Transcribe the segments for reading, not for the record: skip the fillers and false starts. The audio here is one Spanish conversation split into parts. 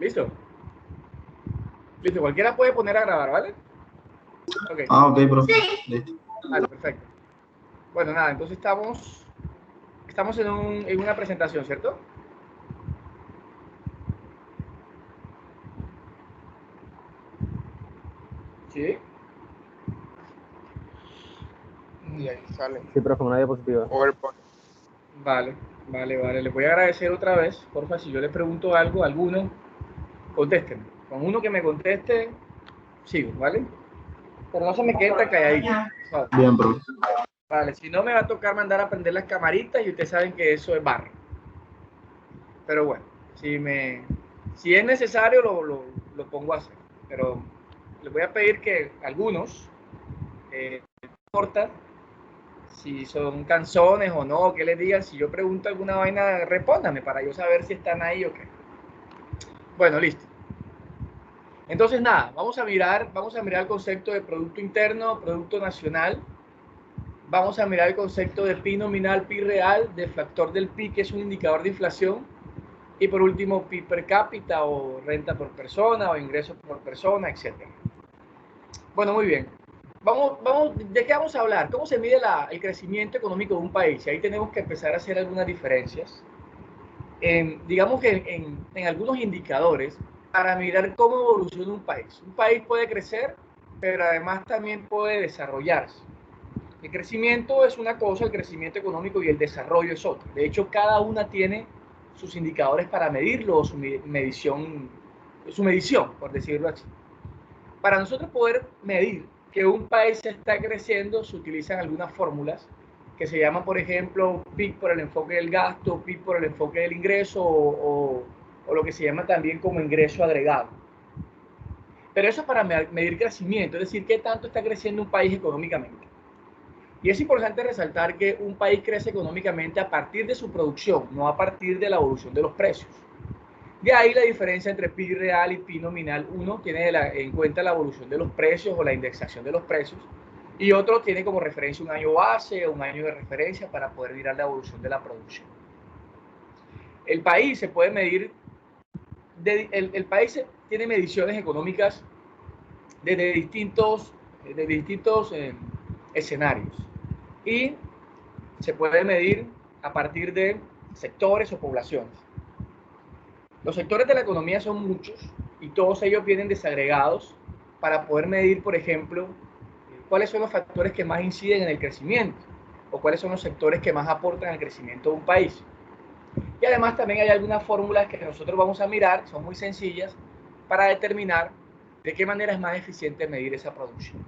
¿Listo? Listo, cualquiera puede poner a grabar, ¿vale? Okay. Ok, profe. Listo. Vale, perfecto. Bueno, nada, entonces estamos en una presentación, ¿cierto? Sí. Y ahí sale. Sí, profe, una diapositiva. PowerPoint. Vale. Les voy a agradecer otra vez. Porfa, si yo les pregunto algo a alguno, contéstenme. Con uno que me conteste, sigo, ¿vale? Pero no se me queden tan calladitos. No. Bien, profe. Vale, si no me va a tocar mandar a prender las camaritas y ustedes saben que eso es barro. Pero bueno, si es necesario lo pongo a hacer. Pero les voy a pedir que algunos, no importa si son canciones o no, que les digan, si yo pregunto alguna vaina, respóndame para yo saber si están ahí o qué. Bueno, listo. Entonces nada, vamos a mirar el concepto de Producto Interno, Producto Nacional. Vamos a mirar el concepto de PIB nominal, PIB real, de factor del PIB, que es un indicador de inflación. Y por último, PIB per cápita o renta por persona o ingresos por persona, etc. Bueno, muy bien. ¿De qué vamos a hablar? ¿Cómo se mide el crecimiento económico de un país? Y ahí tenemos que empezar a hacer algunas diferencias. Digamos que en algunos indicadores para mirar cómo evoluciona un país. Un país puede crecer, pero además también puede desarrollarse. El crecimiento es una cosa, el crecimiento económico y el desarrollo es otra. De hecho, cada una tiene sus indicadores para medirlo, su medición, por decirlo así. Para nosotros poder medir que un país está creciendo, se utilizan algunas fórmulas que se llaman, por ejemplo, PIB por el enfoque del gasto, PIB por el enfoque del ingreso o lo que se llama también como ingreso agregado. Pero eso es para medir crecimiento, es decir, qué tanto está creciendo un país económicamente. Y es importante resaltar que un país crece económicamente a partir de su producción, no a partir de la evolución de los precios. De ahí la diferencia entre PIB real y PIB nominal. Uno tiene en cuenta la evolución de los precios o la indexación de los precios y otro tiene como referencia un año base o un año de referencia para poder mirar la evolución de la producción. El país se puede medir, el país tiene mediciones económicas desde distintos escenarios y se puede medir a partir de sectores o poblaciones. Los sectores de la economía son muchos y todos ellos vienen desagregados para poder medir, por ejemplo, cuáles son los factores que más inciden en el crecimiento o cuáles son los sectores que más aportan al crecimiento de un país. Y además también hay algunas fórmulas que nosotros vamos a mirar, son muy sencillas, para determinar de qué manera es más eficiente medir esa producción.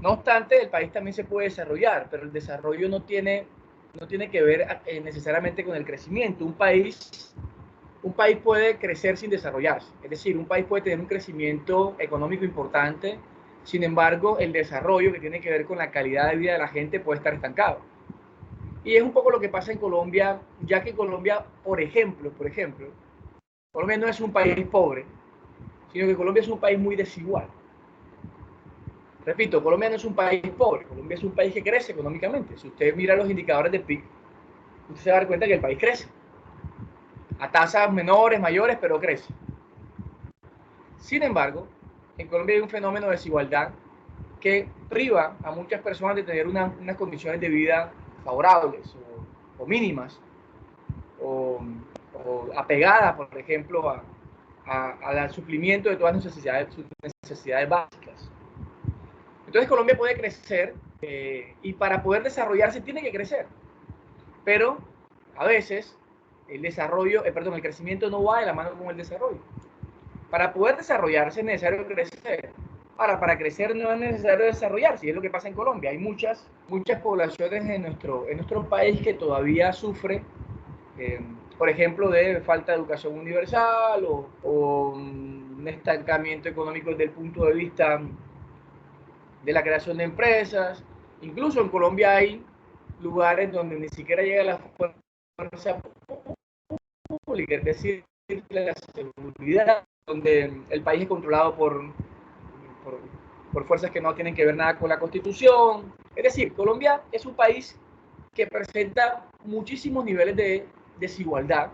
No obstante, el país también se puede desarrollar, pero el desarrollo no tiene que ver necesariamente con el crecimiento. Un país puede crecer sin desarrollarse. Es decir, un país puede tener un crecimiento económico importante, sin embargo, el desarrollo que tiene que ver con la calidad de vida de la gente puede estar estancado. Y es un poco lo que pasa en Colombia, ya que Colombia, por ejemplo, Colombia no es un país pobre, sino que Colombia es un país muy desigual. Repito, Colombia no es un país pobre, Colombia es un país que crece económicamente. Si usted mira los indicadores de PIB, usted se va a dar cuenta que el país crece. A tasas menores, mayores, pero crece. Sin embargo, en Colombia hay un fenómeno de desigualdad que priva a muchas personas de tener unas condiciones de vida favorables o mínimas o apegadas, por ejemplo, al suplimiento de todas sus necesidades básicas. Entonces Colombia puede crecer y para poder desarrollarse tiene que crecer, pero a veces el crecimiento no va de la mano con el desarrollo. Para poder desarrollarse es necesario crecer. Ahora, para crecer no es necesario desarrollarse, y es lo que pasa en Colombia. Hay muchas poblaciones en nuestro país que todavía sufren, por ejemplo, de falta de educación universal o un estancamiento económico desde el punto de vista de la creación de empresas. Incluso en Colombia hay lugares donde ni siquiera llega la fuerza pública, es decir, la seguridad, donde el país es controlado por fuerzas que no tienen que ver nada con la Constitución. Es decir, Colombia es un país que presenta muchísimos niveles de desigualdad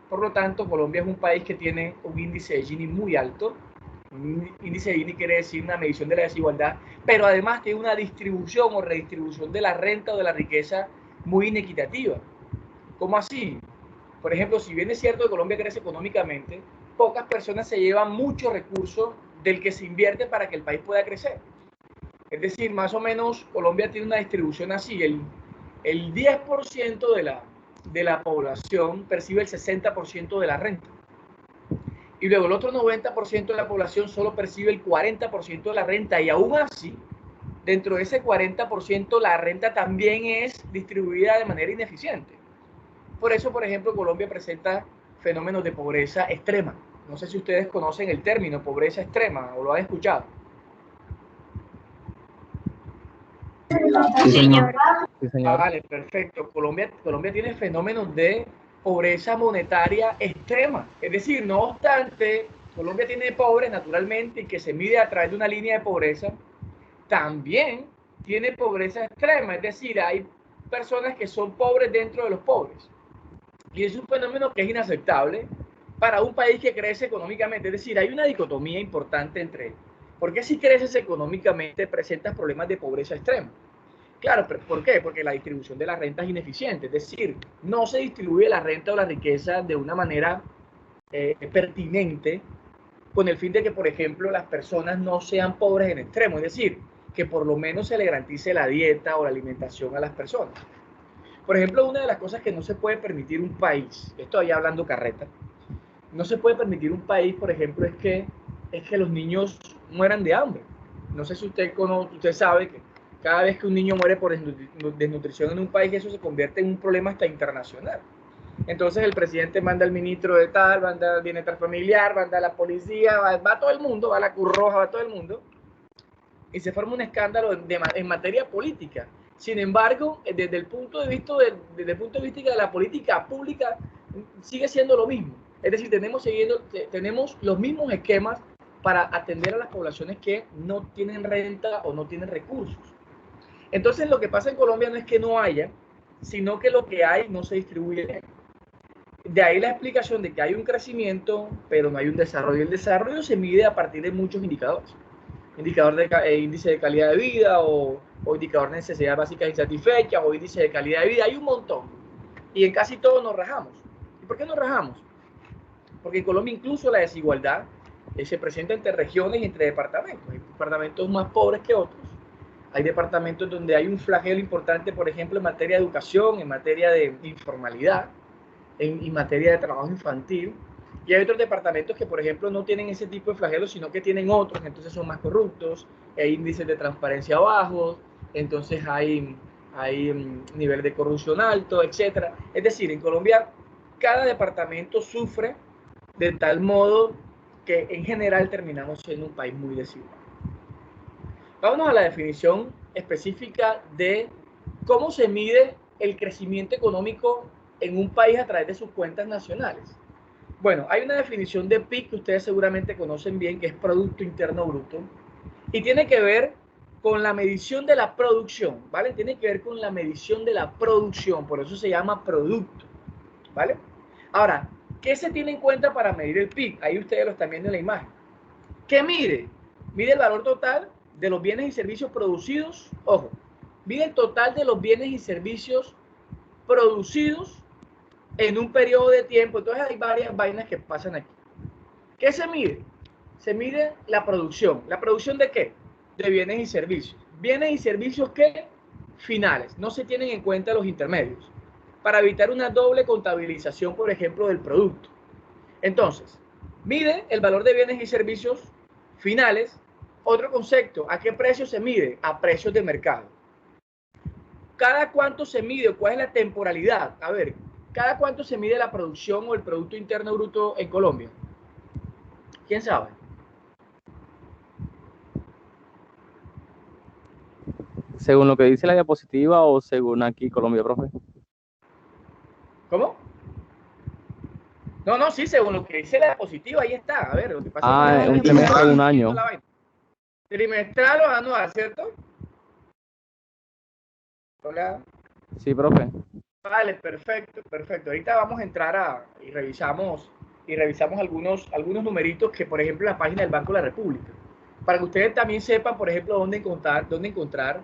Por lo tanto, Colombia es un país que tiene un índice de Gini muy alto. Un índice de Gini quiere decir una medición de la desigualdad, pero además tiene una distribución o redistribución de la renta o de la riqueza muy inequitativa. ¿Cómo así? Por ejemplo, si bien es cierto que Colombia crece económicamente, pocas personas se llevan muchos recursos del que se invierte para que el país pueda crecer. Es decir, más o menos Colombia tiene una distribución así, el 10% de la población percibe el 60% de la renta. Y luego el otro 90% de la población solo percibe el 40% de la renta, y aún así, dentro de ese 40%, la renta también es distribuida de manera ineficiente. Por eso, por ejemplo, Colombia presenta fenómenos de pobreza extrema. No sé si ustedes conocen el término pobreza extrema o lo han escuchado. Sí, señor. Sí, señor. Vale, perfecto. Colombia tiene fenómenos de pobreza monetaria extrema. Es decir, no obstante, Colombia tiene pobres naturalmente y que se mide a través de una línea de pobreza, también tiene pobreza extrema. Es decir, hay personas que son pobres dentro de los pobres. Y es un fenómeno que es inaceptable para un país que crece económicamente. Es decir, hay una dicotomía importante entre, ¿por qué si creces económicamente presentas problemas de pobreza extrema? Claro, pero ¿por qué? Porque la distribución de la renta es ineficiente, es decir, no se distribuye la renta o la riqueza de una manera pertinente con el fin de que, por ejemplo, las personas no sean pobres en extremo, es decir, que por lo menos se le garantice la dieta o la alimentación a las personas. Por ejemplo, una de las cosas que no se puede permitir un país, estoy hablando carreta, no se puede permitir un país, por ejemplo, es que los niños mueran de hambre. No sé si usted sabe que cada vez que un niño muere por desnutrición en un país, eso se convierte en un problema hasta internacional. Entonces el presidente manda al ministro de tal, manda al bienestar familiar, manda a la policía, va todo el mundo, va a la Cruz Roja, va todo el mundo, y se forma un escándalo en materia política. Sin embargo, desde el punto de vista de la política pública, sigue siendo lo mismo. Es decir, tenemos los mismos esquemas para atender a las poblaciones que no tienen renta o no tienen recursos. Entonces, lo que pasa en Colombia no es que no haya, sino que lo que hay no se distribuye. De ahí la explicación de que hay un crecimiento, pero no hay un desarrollo. El desarrollo se mide a partir de muchos indicadores. Indicador de índice de calidad de vida o indicador de necesidades básicas insatisfechas o índice de calidad de vida. Hay un montón. Y en casi todos nos rajamos. ¿Y por qué nos rajamos? Porque en Colombia incluso la desigualdad se presenta entre regiones y entre departamentos. Hay departamentos más pobres que otros. Hay departamentos donde hay un flagelo importante, por ejemplo, en materia de educación, en materia de informalidad, en materia de trabajo infantil. Y hay otros departamentos que, por ejemplo, no tienen ese tipo de flagelos, sino que tienen otros, entonces son más corruptos, hay índices de transparencia bajos, entonces hay nivel de corrupción alto, etc. Es decir, en Colombia cada departamento sufre de tal modo que en general terminamos siendo un país muy desigual. Vámonos a la definición específica de cómo se mide el crecimiento económico en un país a través de sus cuentas nacionales. Bueno, hay una definición de PIB que ustedes seguramente conocen bien, que es Producto Interno Bruto, y tiene que ver con la medición de la producción, ¿vale? Tiene que ver con la medición de la producción, por eso se llama producto, ¿vale? Ahora, ¿qué se tiene en cuenta para medir el PIB? Ahí ustedes lo están viendo en la imagen. ¿Qué mide? Mide el valor total de los bienes y servicios producidos, ojo, mide el total de los bienes y servicios producidos en un periodo de tiempo. Entonces hay varias vainas que pasan aquí. ¿Qué se mide? Se mide la producción. ¿La producción de qué? De bienes y servicios. ¿Bienes y servicios qué? Finales. No se tienen en cuenta los intermedios. Para evitar una doble contabilización, por ejemplo, del producto. Entonces, mide el valor de bienes y servicios finales. Otro concepto, ¿a qué precio se mide? A precios de mercado. ¿Cada cuánto se mide? ¿Cuál es la temporalidad? A ver, ¿cada cuánto se mide la producción o el Producto Interno Bruto en Colombia? ¿Quién sabe? Según lo que dice la diapositiva o según aquí Colombia, profe. ¿Cómo? No, sí, según lo que dice la diapositiva, ahí está. A ver, lo que pasa es que Un trimestre, un año. Trimestral o anual, ¿cierto? Hola. Sí, profe. Vale, perfecto, perfecto. Ahorita vamos a entrar y revisamos algunos numeritos que, por ejemplo, en la página del Banco de la República, para que ustedes también sepan, por ejemplo, dónde encontrar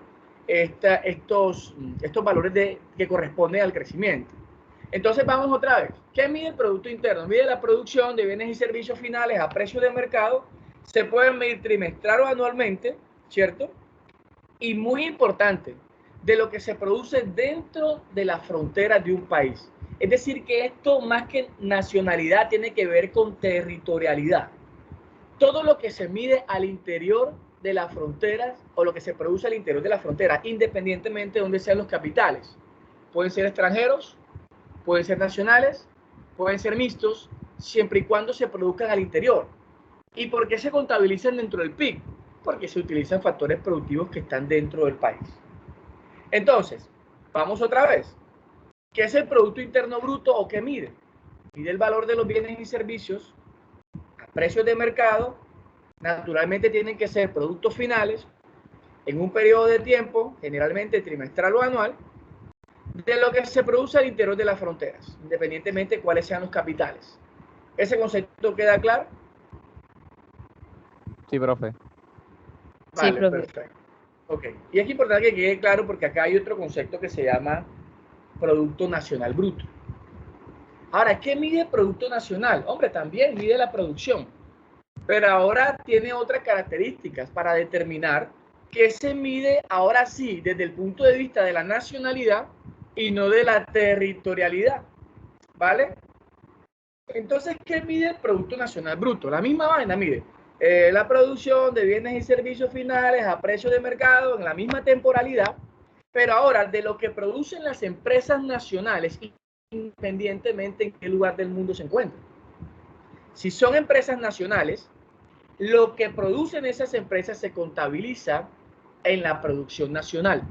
estos valores que corresponden al crecimiento. Entonces vamos otra vez. ¿Qué mide el Producto Interno? Mide la producción de bienes y servicios finales a precio de mercado. Se pueden medir trimestral o anualmente, ¿cierto? Y muy importante, de lo que se produce dentro de las fronteras de un país. Es decir, que esto más que nacionalidad tiene que ver con territorialidad. Todo lo que se mide al interior de las fronteras o lo que se produce al interior de la frontera, independientemente de dónde sean los capitales. Pueden ser extranjeros, pueden ser nacionales, pueden ser mixtos, siempre y cuando se produzcan al interior. ¿Y por qué se contabilizan dentro del PIB? Porque se utilizan factores productivos que están dentro del país. Entonces, vamos otra vez. ¿Qué es el Producto Interno Bruto o qué mide? Mide el valor de los bienes y servicios a precios de mercado. Naturalmente tienen que ser productos finales en un periodo de tiempo, generalmente trimestral o anual, de lo que se produce al interior de las fronteras, independientemente de cuáles sean los capitales. ¿Ese concepto queda claro? Sí, profe. Vale, Sí, profe. perfecto. Ok, y es importante que quede claro porque acá hay otro concepto que se llama Producto Nacional Bruto. Ahora, ¿qué mide el Producto Nacional? Hombre, también mide la producción, pero ahora tiene otras características para determinar qué se mide ahora sí desde el punto de vista de la nacionalidad y no de la territorialidad, ¿vale? Entonces, ¿qué mide el Producto Nacional Bruto? La misma vaina mide la producción de bienes y servicios finales a precio de mercado en la misma temporalidad, pero ahora de lo que producen las empresas nacionales, independientemente en qué lugar del mundo se encuentren. Si son empresas nacionales, lo que producen esas empresas se contabiliza en la producción nacional,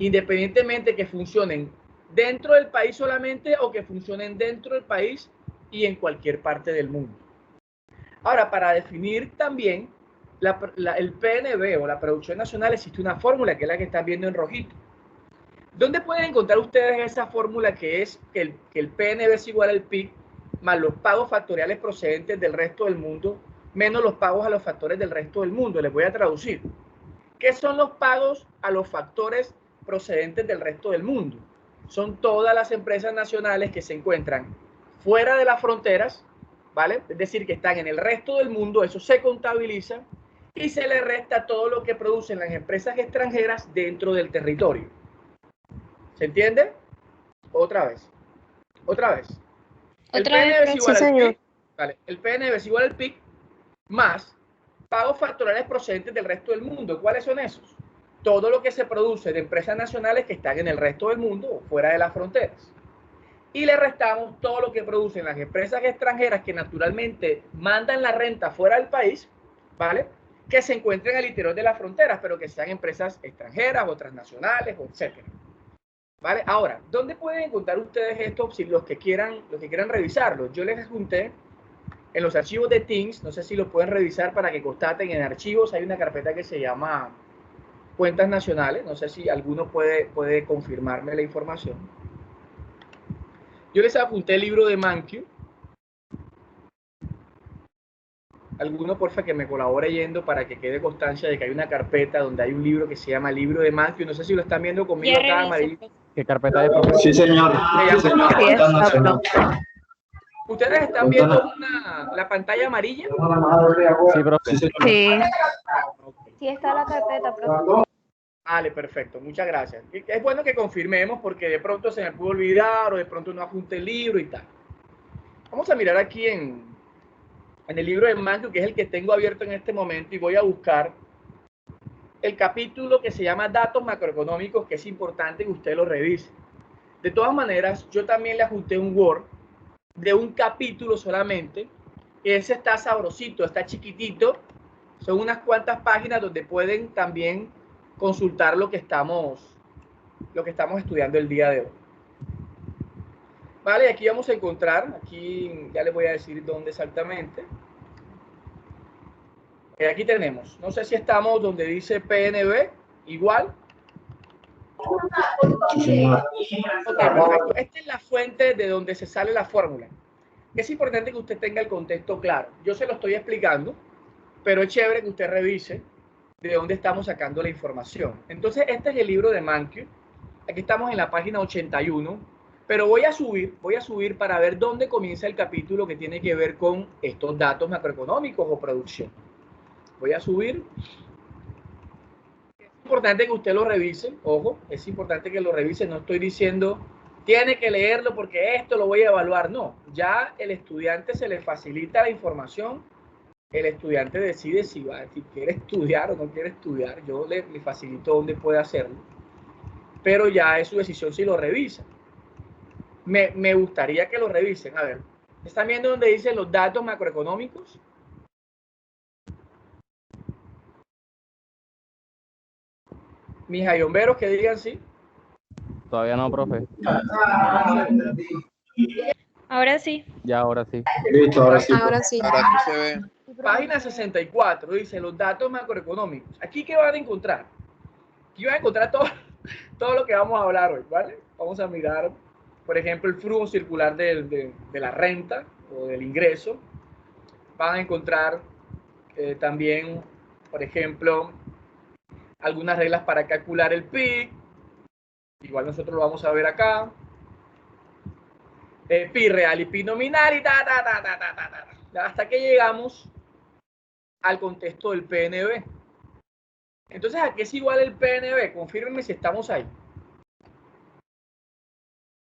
independientemente que funcionen dentro del país solamente o que funcionen dentro del país y en cualquier parte del mundo. Ahora, para definir también el PNB o la producción nacional existe una fórmula que es la que están viendo en rojito. ¿Dónde pueden encontrar ustedes esa fórmula que es que el PNB es igual al PIB más los pagos factoriales procedentes del resto del mundo menos los pagos a los factores del resto del mundo? Les voy a traducir. ¿Qué son los pagos a los factores procedentes del resto del mundo? Son todas las empresas nacionales que se encuentran fuera de las fronteras, ¿vale? Es decir, que están en el resto del mundo, eso se contabiliza y se le resta todo lo que producen las empresas extranjeras dentro del territorio. ¿Se entiende? Otra vez. El PNB es igual al PIB, ¿vale? El PNB es igual al PIB más pagos factoriales procedentes del resto del mundo. ¿Cuáles son esos? Todo lo que se produce de empresas nacionales que están en el resto del mundo o fuera de las fronteras. Y le restamos todo lo que producen las empresas extranjeras que naturalmente mandan la renta fuera del país, ¿vale? Que se encuentren al interior de las fronteras, pero que sean empresas extranjeras o transnacionales, etcétera. ¿Vale? Ahora, ¿dónde pueden encontrar ustedes esto si los que quieran revisarlo? Yo les adjunté en los archivos de Teams, no sé si lo pueden revisar para que constaten, en archivos hay una carpeta que se llama cuentas nacionales, no sé si alguno puede confirmarme la información. Yo les adjunté el libro de Mankiw. Alguno, porfa, que me colabore yendo para que quede constancia de que hay una carpeta donde hay un libro que se llama Libro de Mankiw. No sé si lo están viendo conmigo acá, Amaril. ¿Qué carpeta de profe? Sí, señor. Sí, exacto. ¿Ustedes están viendo la pantalla amarilla? Sí, profe. Sí. Sí está la carpeta, profe. Vale, perfecto, muchas gracias. Es bueno que confirmemos porque de pronto se me pudo olvidar o de pronto no apunté el libro y tal. Vamos a mirar aquí en el libro de Mankiw, que es el que tengo abierto en este momento, y voy a buscar el capítulo que se llama Datos Macroeconómicos, que es importante que usted lo revise. De todas maneras, yo también le adjunté un Word de un capítulo solamente, que ese está sabrosito, está chiquitito, son unas cuantas páginas donde pueden también consultar lo que estamos estudiando el día de hoy. Vale, aquí vamos a encontrar, aquí ya les voy a decir dónde exactamente. Aquí tenemos, no sé si estamos donde dice PNB, igual. Ok, perfecto. Esta es la fuente de donde se sale la fórmula. Es importante que usted tenga el contexto claro. Yo se lo estoy explicando, pero es chévere que usted revise de dónde estamos sacando la información. Entonces, este es el libro de Mankiw. Aquí estamos en la página 81, pero voy a subir para ver dónde comienza el capítulo que tiene que ver con estos datos macroeconómicos o producción. Voy a subir. Es importante que usted lo revise, ojo, es importante que lo revise, no estoy diciendo tiene que leerlo porque esto lo voy a evaluar, no, ya el estudiante se le facilita la información, el estudiante decide si quiere estudiar o no quiere estudiar, yo le facilito dónde puede hacerlo, pero ya es su decisión si lo revisa. Me gustaría que lo revisen, a ver, ¿están viendo donde dice los datos macroeconómicos? Mis ayomberos que digan sí. Todavía no, profe. Ahora sí. Ya, ahora sí. Listo, ahora sí. Ahora sí. Ahora sí se ve. Página 64 dice los datos macroeconómicos. ¿Aquí qué van a encontrar? Aquí van a encontrar todo lo que vamos a hablar hoy, ¿vale? Vamos a mirar, por ejemplo, el flujo circular de la renta o del ingreso. Van a encontrar también, por ejemplo, algunas reglas para calcular el PIB. Igual nosotros lo vamos a ver acá. PIB real y PIB nominal y hasta que llegamos al contexto del PNB. Entonces, ¿a qué es igual el PNB? Confírmenme si estamos ahí.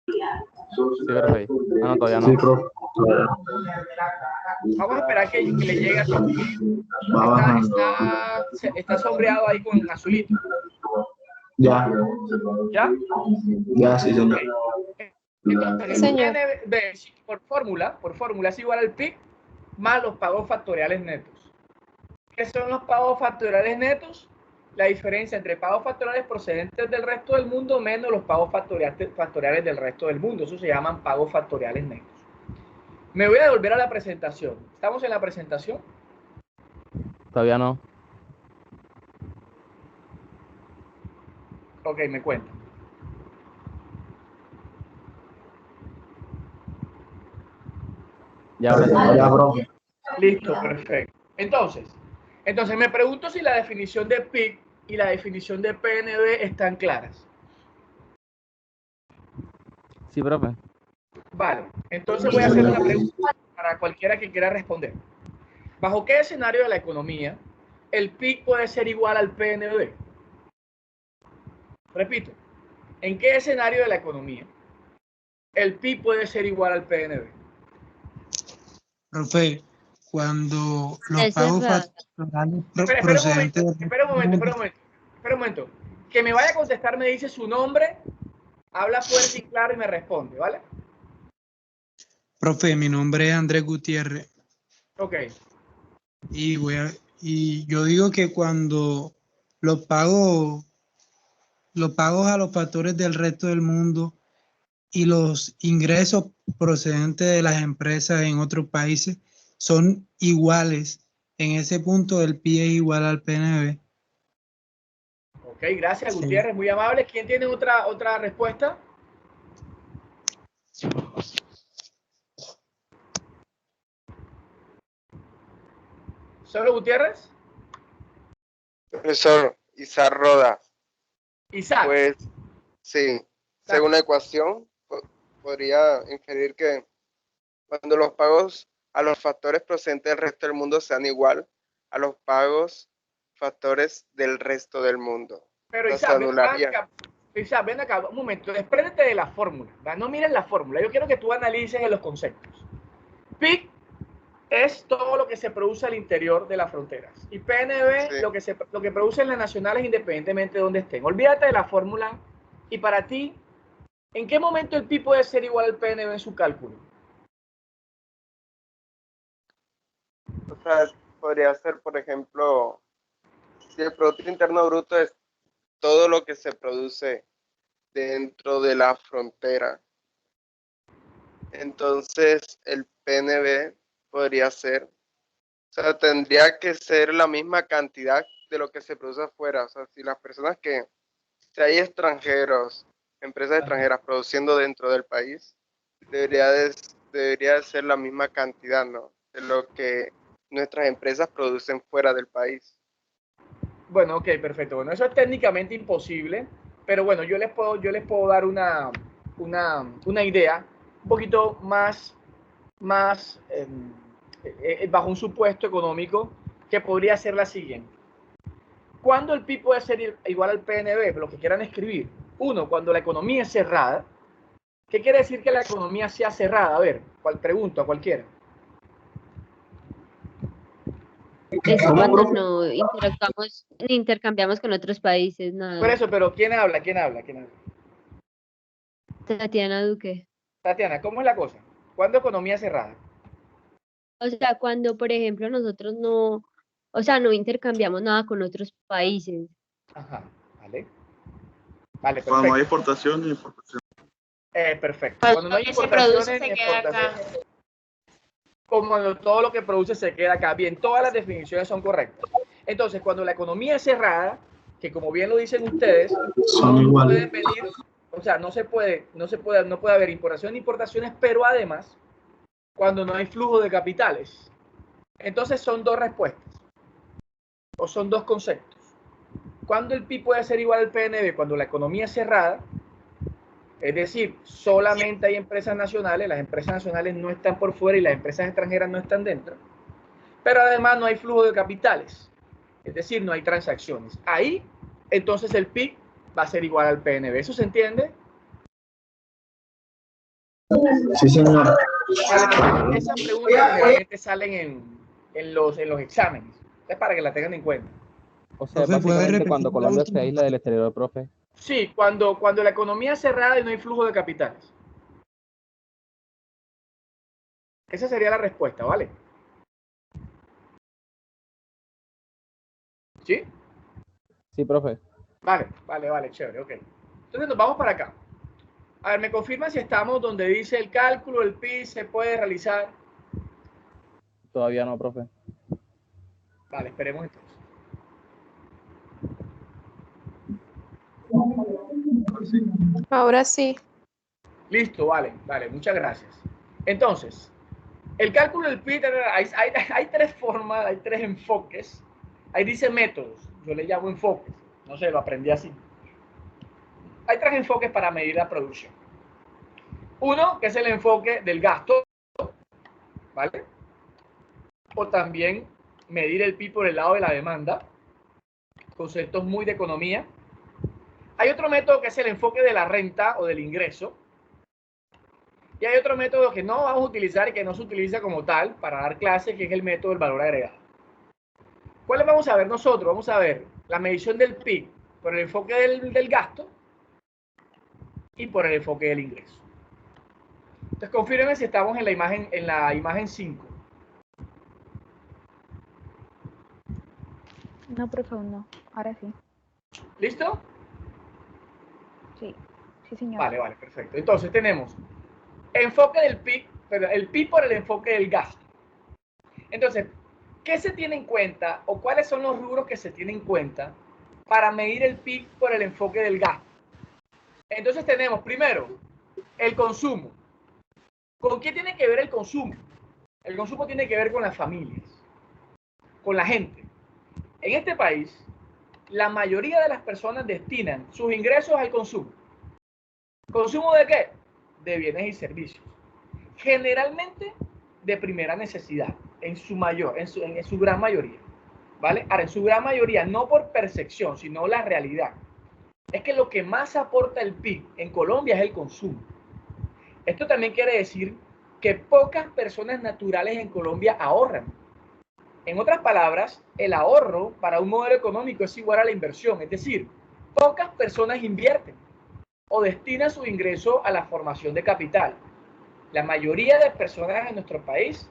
Sí, profe. Ah, no, todavía no. Sí, profe. Vamos a esperar que le llegue a todo. Está sombreado ahí con azulito. Ya. ¿Ya? Ya, sí, señor. Entonces, Señor. el PNB por fórmula es igual al PIB más los pagos factoriales netos. ¿Qué son los pagos factoriales netos? La diferencia entre pagos factoriales procedentes del resto del mundo menos los pagos factoriales del resto del mundo. Eso se llaman pagos factoriales netos. Me voy a devolver a la presentación. ¿Estamos en la presentación? Todavía no. Ok, me cuenta. Ya, ahora sí. Ya, profe. Listo, perfecto. Entonces me pregunto si la definición de PIB y la definición de PNB están claras. Sí, profe. Vale, entonces voy a hacer una pregunta para cualquiera que quiera responder. ¿Bajo qué escenario de la economía el PIB puede ser igual al PNB? Repito, ¿en qué escenario de la economía el PIB puede ser igual al PNB? Profe, cuando los Eso es pagos verdad. facturales Espera un momento, procedentes espera un momento. Que me vaya a contestar, me dice su nombre, habla fuerte y claro y me responde, ¿vale? Profe, mi nombre es Andrés Gutiérrez Ok, y yo digo que cuando los pagos, los pagos a los factores del resto del mundo y los ingresos procedentes de las empresas en otros países son iguales, en ese punto el PIB es igual al PNB. ok, gracias Sí. Gutiérrez, muy amable. ¿Quién tiene otra respuesta? ¿Solo Gutiérrez? Profesor Isaac Roda, Isaac. pues sí, según la ecuación, podría inferir que cuando los pagos a los factores procedentes del resto del mundo sean igual a los pagos factores del resto del mundo. Pero Se Isaac, anularía. ven acá, un momento, despréndete de la fórmula, ¿va? No mires la fórmula, yo quiero que tú analices en los conceptos. PIB es todo lo que se produce al interior de las fronteras y PNB Sí. lo que producen las nacionales independientemente de donde estén. Olvídate de la fórmula y para ti, ¿en qué momento el PIB puede ser igual al PNB en su cálculo? O sea, podría ser, por ejemplo, si el Producto Interno Bruto es todo lo que se produce dentro de la frontera, entonces el PNB podría ser, o sea, tendría que ser la misma cantidad de lo que se produce afuera. O sea, si las personas que Si hay extranjeros, empresas extranjeras produciendo dentro del país, debería ser la misma cantidad, ¿no? De lo que nuestras empresas producen fuera del país. Bueno, ok, perfecto. Bueno, eso es técnicamente imposible, pero bueno, yo les puedo dar una idea un poquito más bajo un supuesto económico que podría ser la siguiente. ¿Cuándo el PIB puede ser igual al PNB? Lo que quieran escribir. Uno, cuando la economía es cerrada. ¿Qué quiere decir que la economía sea cerrada? A ver, pregunto a cualquiera. Es cuando no intercambiamos con otros países, Por nada. eso, pero ¿quién habla? ¿Quién habla? ¿Quién habla? Tatiana Duque. Tatiana, ¿cómo es la cosa? ¿Cuándo economía cerrada? O sea, cuando, por ejemplo, nosotros no, o sea, no intercambiamos nada con otros países. Ajá, vale. Vale, perfecto. Cuando no hay exportación ni importación. Perfecto. Cuando no hay importaciones ni exportaciones. Como todo lo que produce se queda acá. Bien, todas las definiciones son correctas. Entonces, cuando la economía es cerrada, que como bien lo dicen ustedes, no pueden venir, o sea, no puede haber importación ni importaciones, pero además, cuando no hay flujo de capitales. Entonces son dos respuestas, o son dos conceptos. ¿Cuándo el PIB puede ser igual al PNB? Cuando la economía es cerrada, es decir, solamente hay empresas nacionales, las empresas nacionales no están por fuera y las empresas extranjeras no están dentro, pero además no hay flujo de capitales, es decir, no hay transacciones. Ahí, entonces el PIB va a ser igual al PNB. ¿Eso se entiende? Sí, señor. Esas preguntas generalmente salen en los exámenes. Es para que la tengan en cuenta. O sea, Profe, ¿puede básicamente repetir cuando la Colombia última? se aísla del exterior, profe. Sí, cuando la economía es cerrada y no hay flujo de capitales. Esa sería la respuesta, ¿vale? ¿Sí? Sí, profe. Vale, chévere, ok. Entonces nos vamos para acá. A ver, ¿me confirman si estamos donde dice el cálculo, el PIB se puede realizar? Todavía no, profe. Vale, esperemos entonces. Ahora sí. Listo, vale, muchas gracias. Entonces, el cálculo del PIB, hay tres formas, hay tres enfoques. Ahí dice métodos, yo le llamo enfoques, no sé, lo aprendí así. Hay tres enfoques para medir la producción. Uno, que es el enfoque del gasto, ¿vale? O también medir el PIB por el lado de la demanda, conceptos muy de economía. Hay otro método que es el enfoque de la renta o del ingreso. Y hay otro método que no vamos a utilizar y que no se utiliza como tal para dar clases, que es el método del valor agregado. ¿Cuáles vamos a ver nosotros? Vamos a ver la medición del PIB por el enfoque del gasto y por el enfoque del ingreso. Entonces, confírmenme si estamos en la imagen 5. No, profe, no. Ahora sí. ¿Listo? Sí, sí, señor. Vale, perfecto. Entonces tenemos enfoque del PIB, perdón, el PIB por el enfoque del gasto. Entonces, ¿qué se tiene en cuenta o cuáles son los rubros que se tienen en cuenta para medir el PIB por el enfoque del gasto? Entonces tenemos primero el consumo. ¿Con qué tiene que ver el consumo? El consumo tiene que ver con las familias, con la gente. En este país, la mayoría de las personas destinan sus ingresos al consumo. ¿Consumo de qué? De bienes y servicios. Generalmente de primera necesidad, en su gran mayoría. ¿Vale? Ahora, en su gran mayoría, no por percepción, sino la realidad. Es que lo que más aporta el PIB en Colombia es el consumo. Esto también quiere decir que pocas personas naturales en Colombia ahorran. En otras palabras, el ahorro para un modelo económico es igual a la inversión, es decir, pocas personas invierten o destinan su ingreso a la formación de capital. La mayoría de personas en nuestro país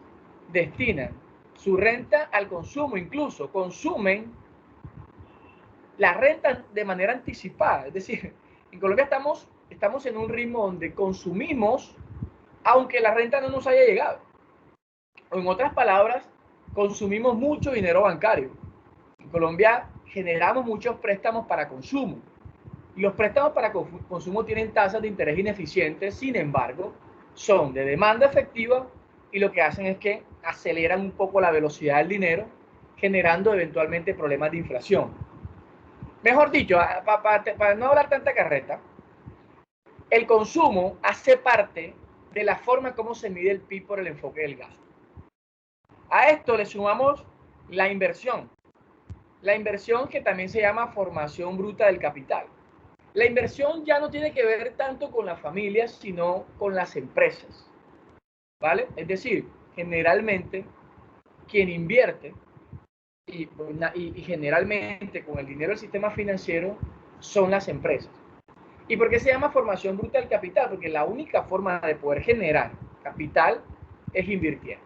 destinan su renta al consumo, incluso consumen la renta de manera anticipada. Es decir, en Colombia estamos en un ritmo donde consumimos aunque la renta no nos haya llegado. O en otras palabras, consumimos mucho dinero bancario. En Colombia generamos muchos préstamos para consumo. Y los préstamos para consumo tienen tasas de interés ineficientes, sin embargo, son de demanda efectiva y lo que hacen es que aceleran un poco la velocidad del dinero, generando eventualmente problemas de inflación. Mejor dicho, para no hablar tanta carreta, el consumo hace parte de la forma como se mide el PIB por el enfoque del gasto. A esto le sumamos la inversión. La inversión que también se llama formación bruta del capital. La inversión ya no tiene que ver tanto con las familias, sino con las empresas. ¿Vale? Es decir, generalmente quien invierte y generalmente con el dinero del sistema financiero son las empresas. ¿Y por qué se llama formación bruta del capital? Porque la única forma de poder generar capital es invirtiendo.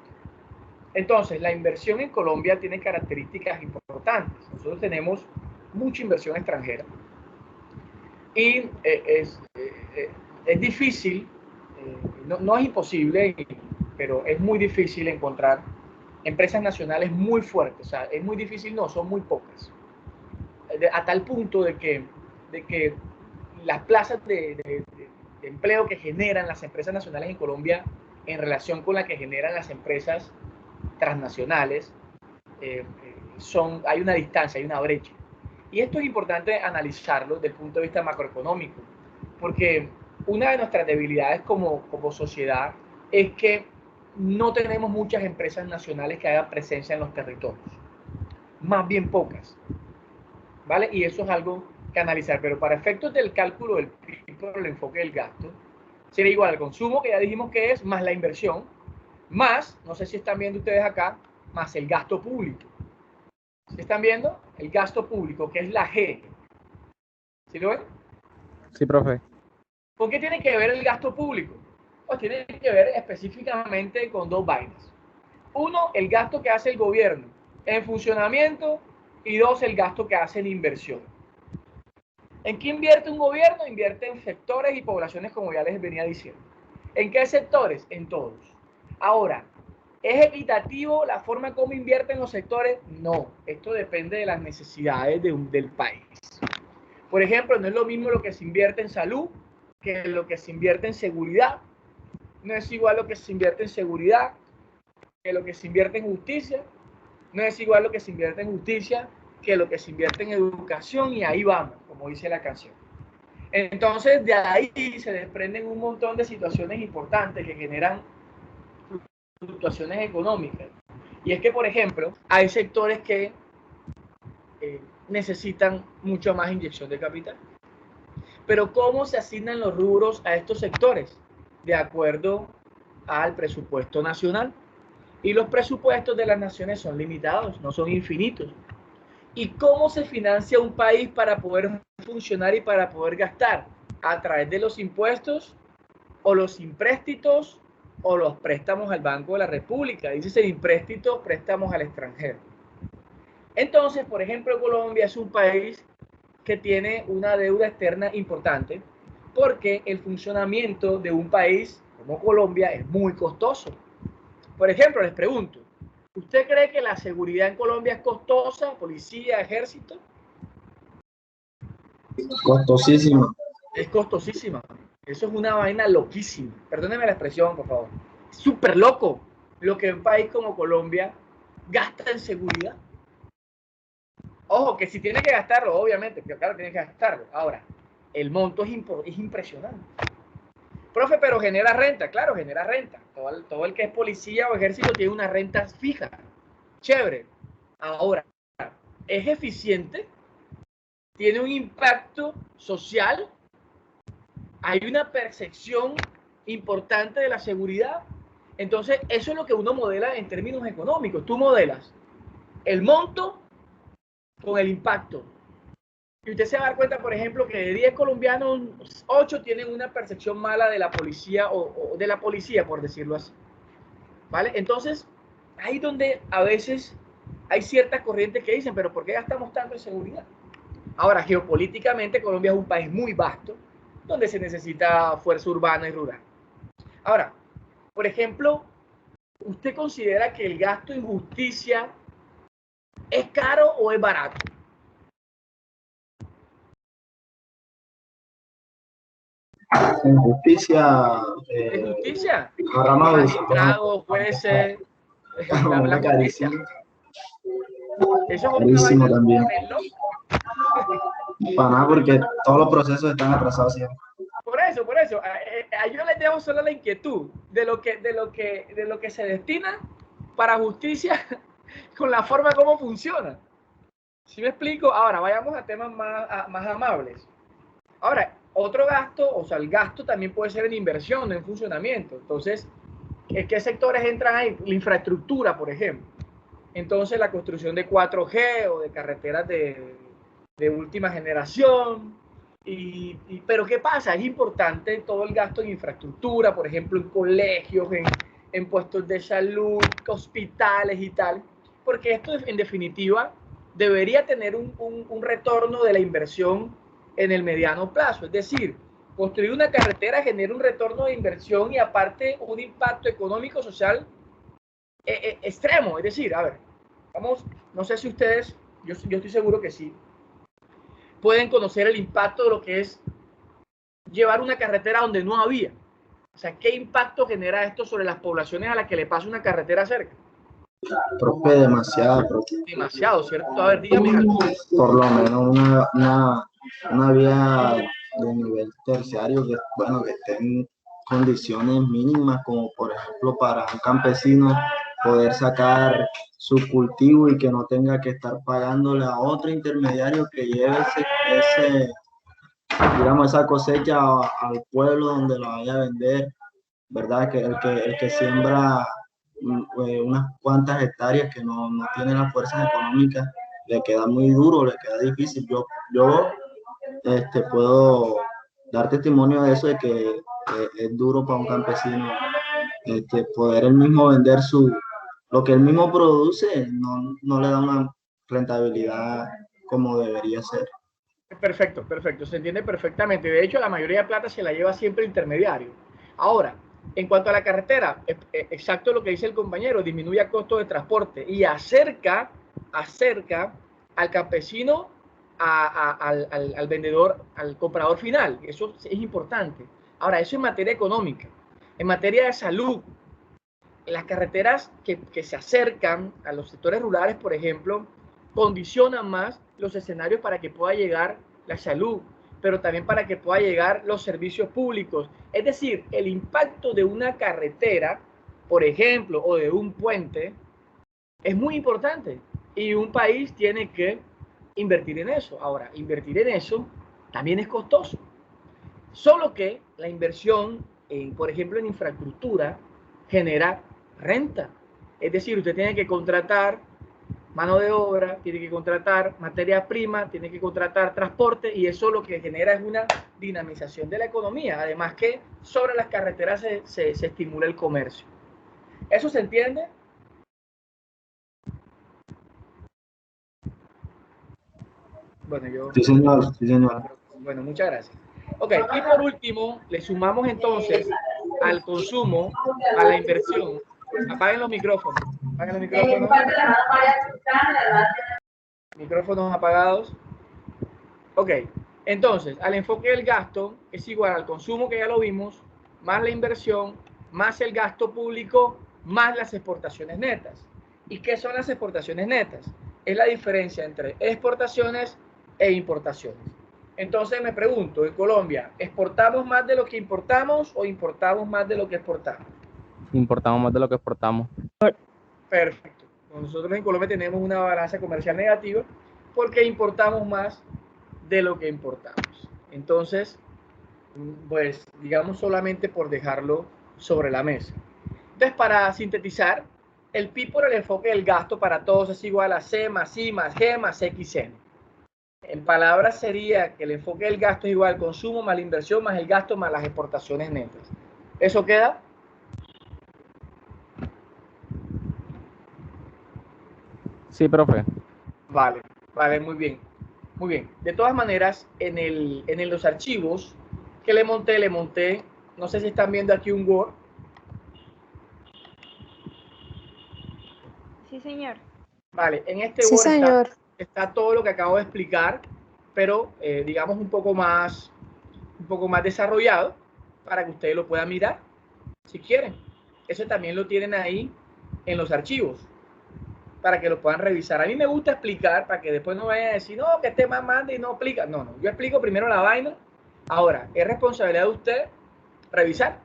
Entonces, la inversión en Colombia tiene características importantes. Nosotros tenemos mucha inversión extranjera y es difícil, no es imposible, pero es muy difícil encontrar empresas nacionales muy fuertes. O sea, es muy difícil, no, son muy pocas. A tal punto de que las plazas de empleo que generan las empresas nacionales en Colombia en relación con la que generan las empresas transnacionales, hay una distancia, hay una brecha. Y esto es importante analizarlo desde el punto de vista macroeconómico, porque una de nuestras debilidades como sociedad es que no tenemos muchas empresas nacionales que hagan presencia en los territorios, más bien pocas, ¿vale? Y eso es algo que analizar, pero para efectos del cálculo del PIB por el enfoque del gasto, sería igual al consumo, que ya dijimos que es, más la inversión, más, no sé si están viendo ustedes acá, más el gasto público. ¿Sí están viendo? El gasto público, que es la G. ¿Sí lo ven? Sí, profe. ¿Con qué tiene que ver el gasto público? Pues tiene que ver específicamente con dos vainas. Uno, el gasto que hace el gobierno en funcionamiento, y dos, el gasto que hace en inversión. ¿En qué invierte un gobierno? Invierte en sectores y poblaciones, como ya les venía diciendo. ¿En qué sectores? En todos. Ahora, ¿es equitativo la forma como invierten los sectores? No, esto depende de las necesidades del país. Por ejemplo, no es lo mismo lo que se invierte en salud que lo que se invierte en seguridad. No es igual lo que se invierte en seguridad que lo que se invierte en justicia. No es igual lo que se invierte en justicia que lo que se invierte en educación, y ahí vamos, como dice la canción. Entonces, de ahí se desprenden un montón de situaciones importantes que generan fluctuaciones económicas. Y es que, por ejemplo, hay sectores que necesitan mucho más inyección de capital. Pero ¿cómo se asignan los rubros a estos sectores? De acuerdo al presupuesto nacional. Y los presupuestos de las naciones son limitados, no son infinitos. ¿Y cómo se financia un país para poder funcionar y para poder gastar? A través de los impuestos o los empréstitos o los préstamos al Banco de la República. Dice empréstitos, préstamos al extranjero. Entonces, por ejemplo, Colombia es un país que tiene una deuda externa importante porque el funcionamiento de un país como Colombia es muy costoso. Por ejemplo, les pregunto, ¿usted cree que la seguridad en Colombia es costosa? ¿Policía, ejército? Costosísimo. Es costosísima. Eso es una vaina loquísima. Perdónenme la expresión, por favor. Súper loco lo que un país como Colombia gasta en seguridad. Ojo, que si tiene que gastarlo, obviamente, pero claro, tiene que gastarlo. Ahora, el monto es impresionante. Profe, pero genera renta. Claro, genera renta. Todo el que es policía o ejército tiene una renta fija. Chévere. Ahora, ¿es eficiente? ¿Tiene un impacto social? ¿Hay una percepción importante de la seguridad? Entonces, eso es lo que uno modela en términos económicos. Tú modelas el monto con el impacto. Y usted se va a dar cuenta, por ejemplo, que de 10 colombianos, 8 tienen una percepción mala de la policía o de la policía, por decirlo así. ¿Vale? Entonces, ahí donde a veces hay ciertas corrientes que dicen, pero ¿por qué gastamos tanto en seguridad? Ahora, geopolíticamente, Colombia es un país muy vasto, donde se necesita fuerza urbana y rural. Ahora, por ejemplo, ¿usted considera que el gasto en justicia es caro o es barato? En justicia, ¿En justicia? Rama Magistrados, jueces, la justicia. carísimo, Eso es una carísimo vaina también. de loco. Para nada, porque todos los procesos están atrasados siempre. Por eso, a yo les dejo solo la inquietud de lo que se destina para justicia con la forma como funciona. ¿Sí me explico? Ahora, vayamos a temas más amables. Ahora, otro gasto, o sea, el gasto también puede ser en inversión, no en funcionamiento. Entonces, ¿qué sectores entran ahí? La infraestructura, por ejemplo. Entonces, la construcción de 4G o de carreteras de última generación. Pero ¿qué pasa? Es importante todo el gasto en infraestructura, por ejemplo, en colegios, en puestos de salud, hospitales y tal, porque esto en definitiva debería tener un retorno de la inversión en el mediano plazo. Es decir, construir una carretera genera un retorno de inversión y aparte un impacto económico, social extremo. Es decir, a ver, vamos, no sé si ustedes, yo estoy seguro que sí, pueden conocer el impacto de lo que es llevar una carretera donde no había. O sea, ¿qué impacto genera esto sobre las poblaciones a las que le pasa una carretera cerca? Profe, demasiado, profe. Demasiado, ¿cierto? A ver, dígame algo. Por lo menos una vía de nivel terciario que, bueno, que esté en condiciones mínimas, como por ejemplo para un campesino poder sacar su cultivo y que no tenga que estar pagándole a otro intermediario que lleve digamos, esa cosecha al pueblo donde la vaya a vender, ¿verdad? Que el que siembra unas cuantas hectáreas que no tiene las fuerzas económicas, le queda muy duro, le queda difícil. Yo puedo dar testimonio de eso, de que es duro para un campesino poder él mismo vender lo que él mismo produce, no le da una rentabilidad como debería ser. Perfecto, perfecto, se entiende perfectamente. De hecho, la mayoría de plata se la lleva siempre el intermediario. Ahora, en cuanto a la carretera, exacto lo que dice el compañero, disminuye el costo de transporte y acerca al campesino al vendedor, al comprador final. Eso es importante. Ahora, eso en materia económica. En materia de salud, las carreteras que se acercan a los sectores rurales, por ejemplo, condicionan más los escenarios para que pueda llegar la salud, pero también para que pueda llegar los servicios públicos. Es decir, el impacto de una carretera, por ejemplo, o de un puente, es muy importante y un país tiene que invertir en eso. Ahora, invertir en eso también es costoso. Solo que la inversión, por ejemplo, en infraestructura, genera renta. Es decir, usted tiene que contratar mano de obra, tiene que contratar materia prima, tiene que contratar transporte y eso lo que genera es una dinamización de la economía. Además que sobre las carreteras se estimula el comercio. ¿Eso se entiende? Bueno, Sí, señor, sí, señor. Bueno, muchas gracias. Ok, y por último, le sumamos entonces al consumo, a la inversión. Apaguen los micrófonos. Apaguen los micrófonos. Micrófonos apagados. Ok, entonces, al enfoque del gasto es igual al consumo que ya lo vimos, más la inversión, más el gasto público, más las exportaciones netas. ¿Y qué son las exportaciones netas? Es la diferencia entre exportaciones e importaciones. Entonces me pregunto, en Colombia, ¿exportamos más de lo que importamos o importamos más de lo que exportamos? Importamos más de lo que exportamos. Perfecto. Nosotros en Colombia tenemos una balanza comercial negativa porque importamos más de lo que importamos. Entonces, pues digamos solamente por dejarlo sobre la mesa. Entonces, para sintetizar, el PIB por el enfoque del gasto para todos es igual a C más I más G más XN. En palabras sería que el enfoque del gasto es igual al consumo más la inversión más el gasto más las exportaciones netas. ¿Eso queda? Sí, profe. Vale, vale, muy bien. Muy bien. De todas maneras, en los archivos que le monté, no sé si están viendo aquí un Word. Sí, señor. Vale, en este Sí, Word señor. está todo lo que acabo de explicar, pero digamos un poco más poco más desarrollado para que ustedes lo puedan mirar, si quieren. Eso también lo tienen ahí en los archivos, para que lo puedan revisar. A mí me gusta explicar, para que después no vayan a decir, no, que este man manda y no explica. No, no, yo explico primero la vaina. Ahora, es responsabilidad de ustedes revisar,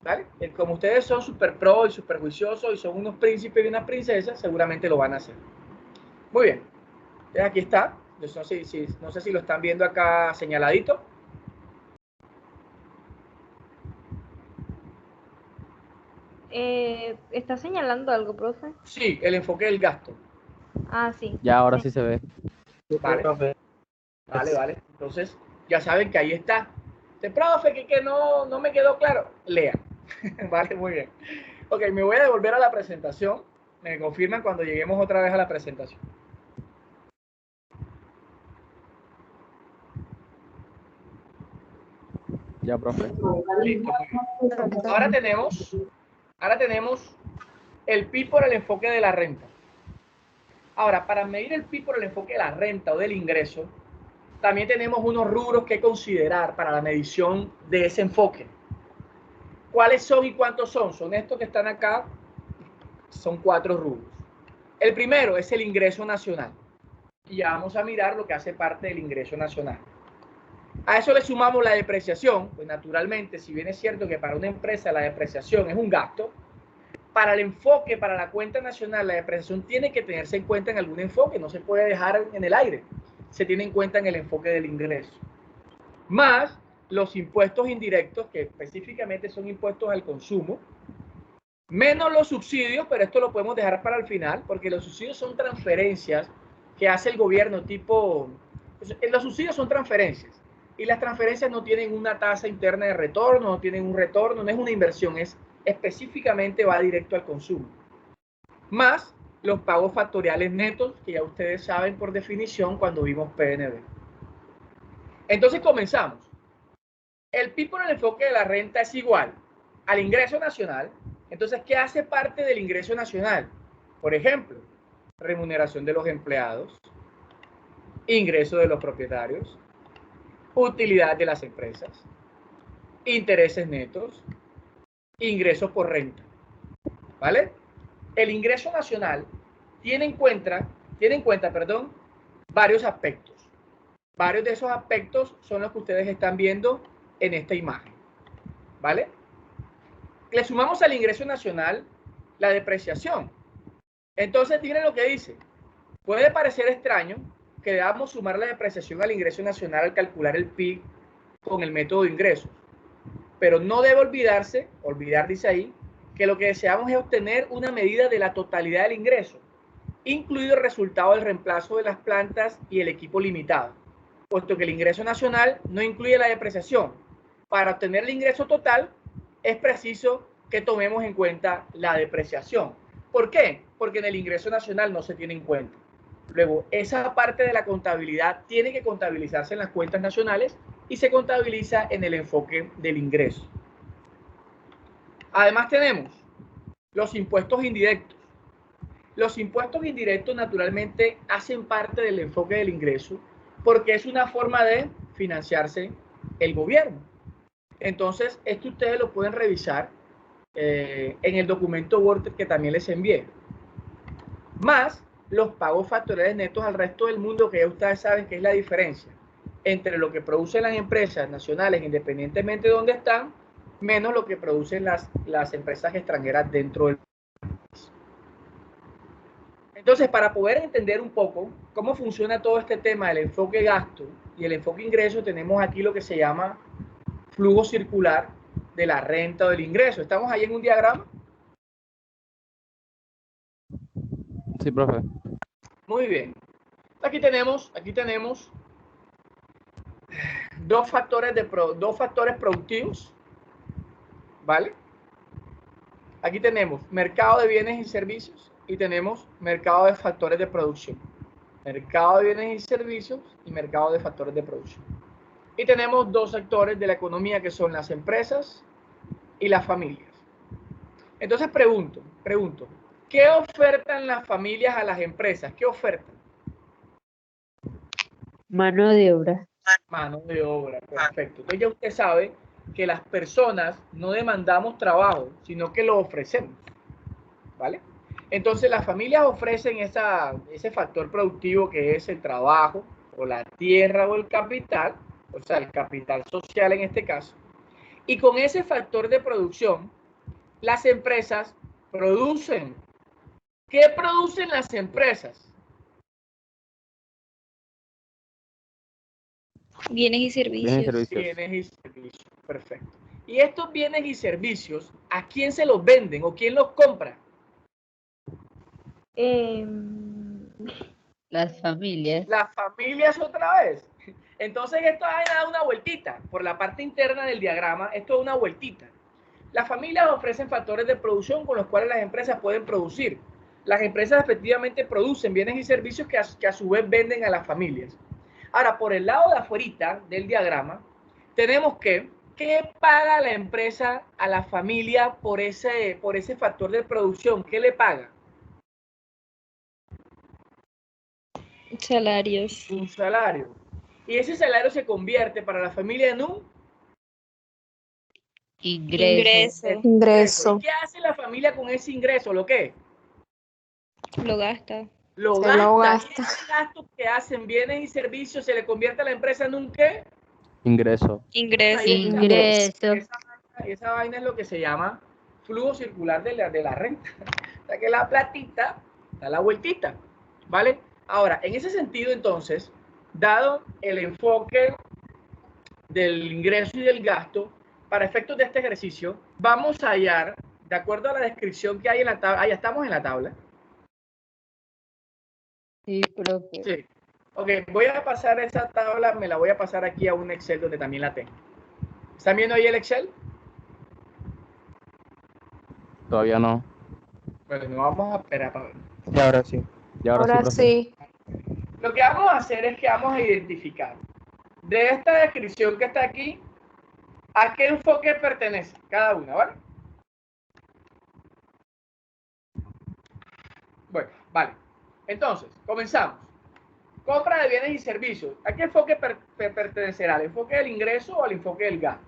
¿vale? Como ustedes son súper pro y súper juiciosos y son unos príncipes y unas princesas, seguramente lo van a hacer. Muy bien. Entonces aquí está. No sé si lo están viendo acá señaladito. ¿Está señalando algo, profe? Sí, el enfoque del gasto. Ah, sí. Ya ahora sí se ve. Vale. Vale. Entonces, ya saben que ahí está. Profe, que no me quedó claro. Lea. Vale, muy bien. Ok, me voy a devolver a la presentación. Me confirman cuando lleguemos otra vez a la presentación. Ya, profe. Listo, muy bien. Ahora tenemos el PIB por el enfoque de la renta. Ahora, para medir el PIB por el enfoque de la renta o del ingreso, también tenemos unos rubros que considerar para la medición de ese enfoque. ¿Cuáles son y cuántos son? Son estos que están acá. Son 4 rubros. El primero es el ingreso nacional. Y ya vamos a mirar lo que hace parte del ingreso nacional. A eso le sumamos la depreciación. Pues naturalmente, si bien es cierto que para una empresa la depreciación es un gasto, para el enfoque, para la cuenta nacional, la depreciación tiene que tenerse en cuenta en algún enfoque. No se puede dejar en el aire. Se tiene en cuenta en el enfoque del ingreso. Más los impuestos indirectos, que específicamente son impuestos al consumo, menos los subsidios, pero esto lo podemos dejar para el final, porque los subsidios son transferencias que hace el gobierno tipo... Los subsidios son transferencias, y las transferencias no tienen una tasa interna de retorno, no tienen un retorno, no es una inversión, es específicamente va directo al consumo. Más los pagos factoriales netos, que ya ustedes saben por definición cuando vimos PNB. Entonces comenzamos. El PIB por el enfoque de la renta es igual al ingreso nacional. Entonces, ¿qué hace parte del ingreso nacional? Por ejemplo, remuneración de los empleados, ingreso de los propietarios, utilidad de las empresas, intereses netos, ingresos por renta. ¿Vale? El ingreso nacional tiene en cuenta, varios aspectos. Varios de esos aspectos son los que ustedes están viendo en esta imagen. ¿Vale? Le sumamos al ingreso nacional la depreciación. Entonces, miren lo que dice. Puede parecer extraño que debamos sumar la depreciación al ingreso nacional al calcular el PIB con el método de ingresos. Pero no debe olvidar dice ahí, que lo que deseamos es obtener una medida de la totalidad del ingreso, incluido el resultado del reemplazo de las plantas y el equipo limitado, puesto que el ingreso nacional no incluye la depreciación. Para obtener el ingreso total, es preciso que tomemos en cuenta la depreciación. ¿Por qué? Porque en el ingreso nacional no se tiene en cuenta. Luego, esa parte de la contabilidad tiene que contabilizarse en las cuentas nacionales y se contabiliza en el enfoque del ingreso. Además tenemos los impuestos indirectos. Los impuestos indirectos naturalmente hacen parte del enfoque del ingreso porque es una forma de financiarse el gobierno. Entonces, esto ustedes lo pueden revisar en el documento Word que también les envié. Más los pagos factoriales netos al resto del mundo, que ya ustedes saben que es la diferencia entre lo que producen las empresas nacionales, independientemente de dónde están, menos lo que producen las empresas extranjeras dentro del país. Entonces, para poder entender un poco cómo funciona todo este tema del enfoque gasto y el enfoque ingreso, tenemos aquí lo que se llama flujo circular de la renta o del ingreso. ¿Estamos ahí en un diagrama? Sí, profe. Muy bien. Aquí tenemos dos factores productivos, ¿vale? Aquí tenemos mercado de bienes y servicios y tenemos mercado de factores de producción. Mercado de bienes y servicios y mercado de factores de producción. Y tenemos dos sectores de la economía que son las empresas y las familias. Entonces pregunto, ¿qué ofertan las familias a las empresas? ¿Qué ofertan? Mano de obra. Mano de obra, perfecto. Entonces ya usted sabe que las personas no demandamos trabajo, sino que lo ofrecemos, ¿vale? Entonces las familias ofrecen ese factor productivo que es el trabajo, o la tierra o el capital, o sea, el capital social en este caso. Y con ese factor de producción, las empresas producen. ¿Qué producen las empresas? Bienes y servicios. Bienes y servicios, perfecto. Y estos bienes y servicios, ¿a quién se los venden o quién los compra? Las familias. Las familias otra vez. Entonces esto ha dado una vueltita por la parte interna del diagrama. Esto es una vueltita. Las familias ofrecen factores de producción con los cuales las empresas pueden producir. Las empresas efectivamente producen bienes y servicios que a su vez venden a las familias. Ahora, por el lado de afuera del diagrama, tenemos que, ¿qué paga la empresa a la familia por ese factor de producción? ¿Qué le paga? Salarios. Un salario. Y ese salario se convierte para la familia en un Ingreso. ¿Y qué hace la familia con ese ingreso? ¿Lo qué? Lo gasta. Lo gasta. Y ese gasto que hacen bienes y servicios se le convierte a la empresa en un ¿qué? Ingreso. Ingreso. Esa vaina es lo que se llama flujo circular de la renta. O sea que la platita da la vueltita, ¿vale? Ahora, en ese sentido, entonces, dado el enfoque del ingreso y del gasto, para efectos de este ejercicio, vamos a hallar, de acuerdo a la descripción que hay en la tabla, ya estamos en la tabla. Sí, profe. Sí. Ok, voy a pasar esa tabla, me la voy a pasar aquí a un Excel donde también la tengo. ¿Están viendo ahí el Excel? Todavía no. Bueno, no vamos a esperar para ver. Y ahora sí. Y ahora sí, profe. Lo que vamos a hacer es que vamos a identificar de esta descripción que está aquí, ¿a qué enfoque pertenece cada una, ¿vale? Bueno, vale. Entonces, comenzamos. Compra de bienes y servicios. ¿A qué enfoque pertenecerá? ¿Al enfoque del ingreso o al enfoque del gasto?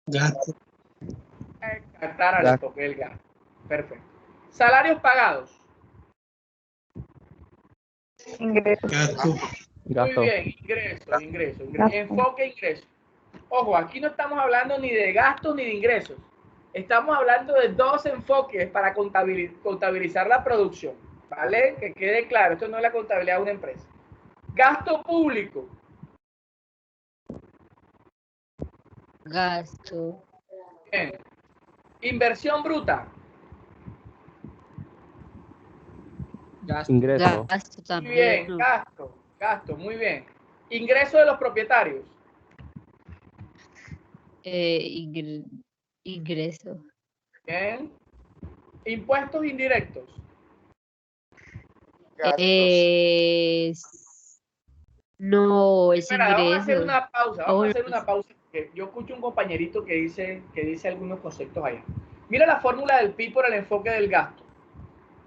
Gasto. Captar al enfoque del gasto. Perfecto. Salarios pagados. Gasto. Muy bien, ingreso. Enfoque ingreso. Ojo, aquí no estamos hablando ni de gastos ni de ingresos. Estamos hablando de dos enfoques para contabilizar la producción, ¿vale? Que quede claro, esto no es la contabilidad de una empresa. Gasto público. Gasto. Bien. Inversión bruta. Gasto. Ingreso. Gasto Muy también. bien, gasto, muy bien. Ingreso de los propietarios. Ingreso. Bien. Impuestos indirectos. No, es Espera, vamos a hacer ingreso. una pausa. Vamos a hacer una pausa. Porque yo escucho un compañerito que dice algunos conceptos allá. Mira la fórmula del PIB por el enfoque del gasto.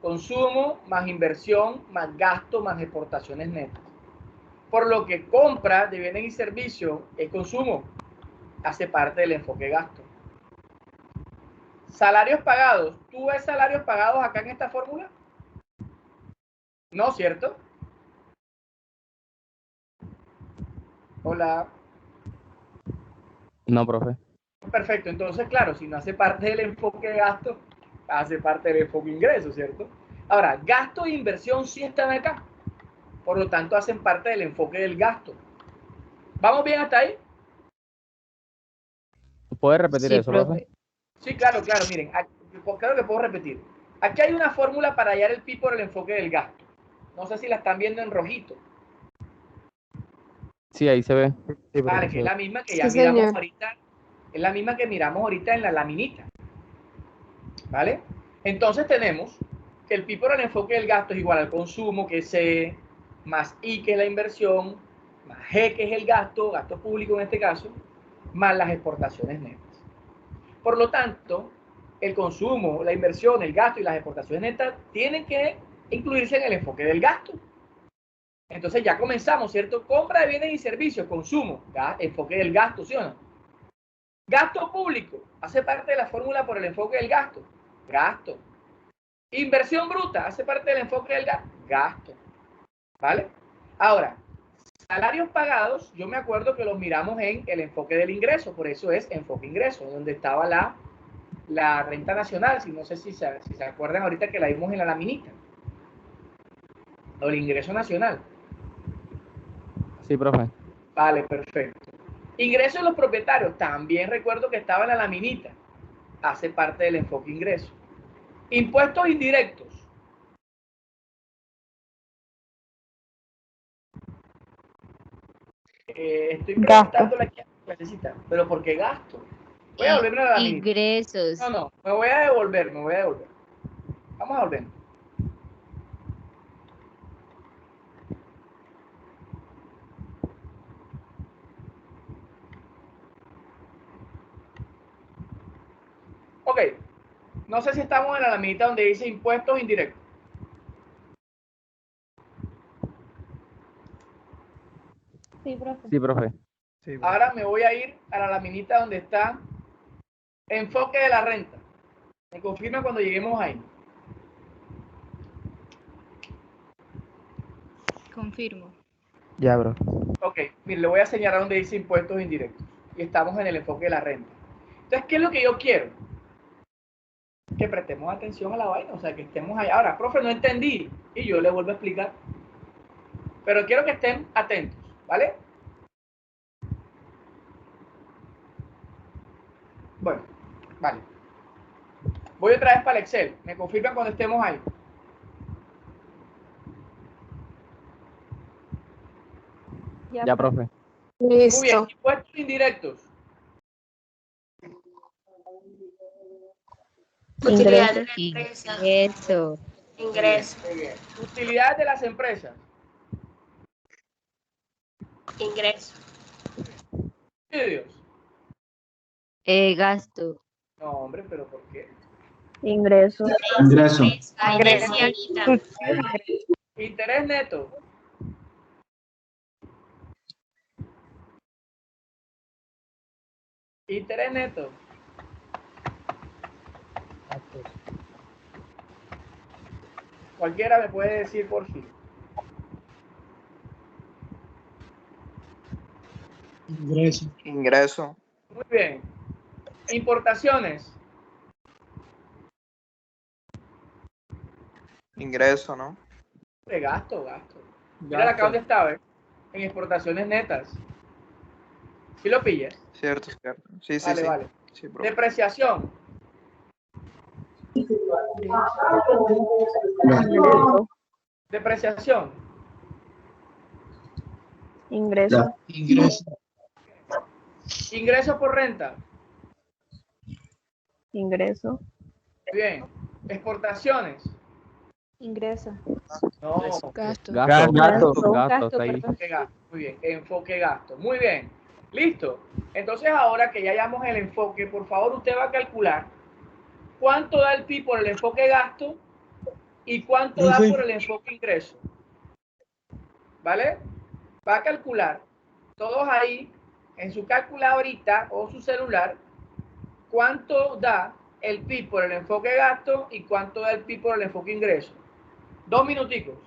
Consumo más inversión más gasto más exportaciones netas. Por lo que compra de bienes y servicios es consumo. Hace parte del enfoque gasto. Salarios pagados. ¿Tú ves salarios pagados acá en esta fórmula? No, ¿cierto? Hola. No, profe. Perfecto. Entonces, claro, si no hace parte del enfoque gasto, hace parte del enfoque ingreso, ¿cierto? Ahora, gasto e inversión sí están acá. Por lo tanto, hacen parte del enfoque del gasto. ¿Vamos bien hasta ahí? ¿Puedes repetir Sí, eso, profe? Sí, claro. Miren, claro que puedo repetir. Aquí hay una fórmula para hallar el PIB por el enfoque del gasto. No sé si la están viendo en rojito. Sí, ahí se ve. Sí, Vale, que es la misma que ya miramos ahorita. Es la misma que miramos ahorita en la laminita. ¿Vale? Entonces tenemos que el PIB por el enfoque del gasto es igual al consumo, que es C, más I, que es la inversión, más G, que es el gasto público en este caso, más las exportaciones netas. Por lo tanto, el consumo, la inversión, el gasto y las exportaciones netas tienen que incluirse en el enfoque del gasto. Entonces ya comenzamos, ¿cierto? Compra de bienes y servicios, consumo, enfoque del gasto, ¿sí o no? Gasto público, hace parte de la fórmula por el enfoque del gasto. Gasto. Inversión bruta, hace parte del enfoque del gasto. ¿Vale? Ahora, salarios pagados, yo me acuerdo que los miramos en el enfoque del ingreso, por eso es enfoque ingreso, donde estaba la renta nacional, si no sé si se acuerdan ahorita que la vimos en la laminita. O el ingreso nacional. Sí, profe. Vale, perfecto. Ingresos de los propietarios, también recuerdo que estaba en la laminita. Hace parte del enfoque ingreso. Impuestos indirectos. Estoy preguntándole aquí a la clasecita, pero ¿por qué gasto? Voy a volverme a la laminita. Ingresos. No, me voy a devolver. Vamos a volver. Ok, no sé si estamos en la laminita donde dice impuestos indirectos. Sí, profe. Sí, profe. Ahora me voy a ir a la laminita donde está enfoque de la renta. Me confirma cuando lleguemos ahí. Confirmo. Ya, bro. Ok, mire, le voy a señalar donde dice impuestos indirectos. Y estamos en el enfoque de la renta. Entonces, ¿qué es lo que yo quiero? Que prestemos atención a la vaina, o sea, que estemos ahí. Ahora, profe, no entendí. Y yo le vuelvo a explicar. Pero quiero que estén atentos, ¿vale? Bueno, vale. Voy otra vez para el Excel. Me confirman cuando estemos ahí. Ya, profe. Muy bien, Listo. impuestos indirectos. Utilidad de la empresa. Ingreso. Ingreso. Muy bien. Utilidades de las empresas. Ingreso. Subsidios. Gasto. No, hombre, pero ¿por qué? Ingreso. Ingreso. Ahí decía ahorita. Interés neto. Interés neto. Cualquiera me puede decir por fin. Ingreso. Ingreso. Muy bien. Importaciones. Ingreso, ¿no? De gasto. Mira acá donde estaba, ¿eh? En exportaciones netas. ¿Sí lo pillas? Cierto. Sí, sí, Vale, sí. vale. Sí, bro. Depreciación. Ingreso. Depreciación. Ingreso. Ingreso. Ingresos por renta. Ingreso. Bien. Exportaciones. Ingreso. No. Gasto. Gasto, está ahí. Enfoque gasto. Muy bien. Enfoque gasto. Muy bien. Listo. Entonces ahora que ya hayamos el enfoque, por favor usted va a calcular cuánto da el PIB por el enfoque gasto y cuánto da Profe. por el enfoque ingreso. ¿Vale? Va a calcular todos ahí en su calculadorita o su celular cuánto da el PIB por el enfoque gasto y cuánto da el PIB por el enfoque ingreso. 2 minuticos.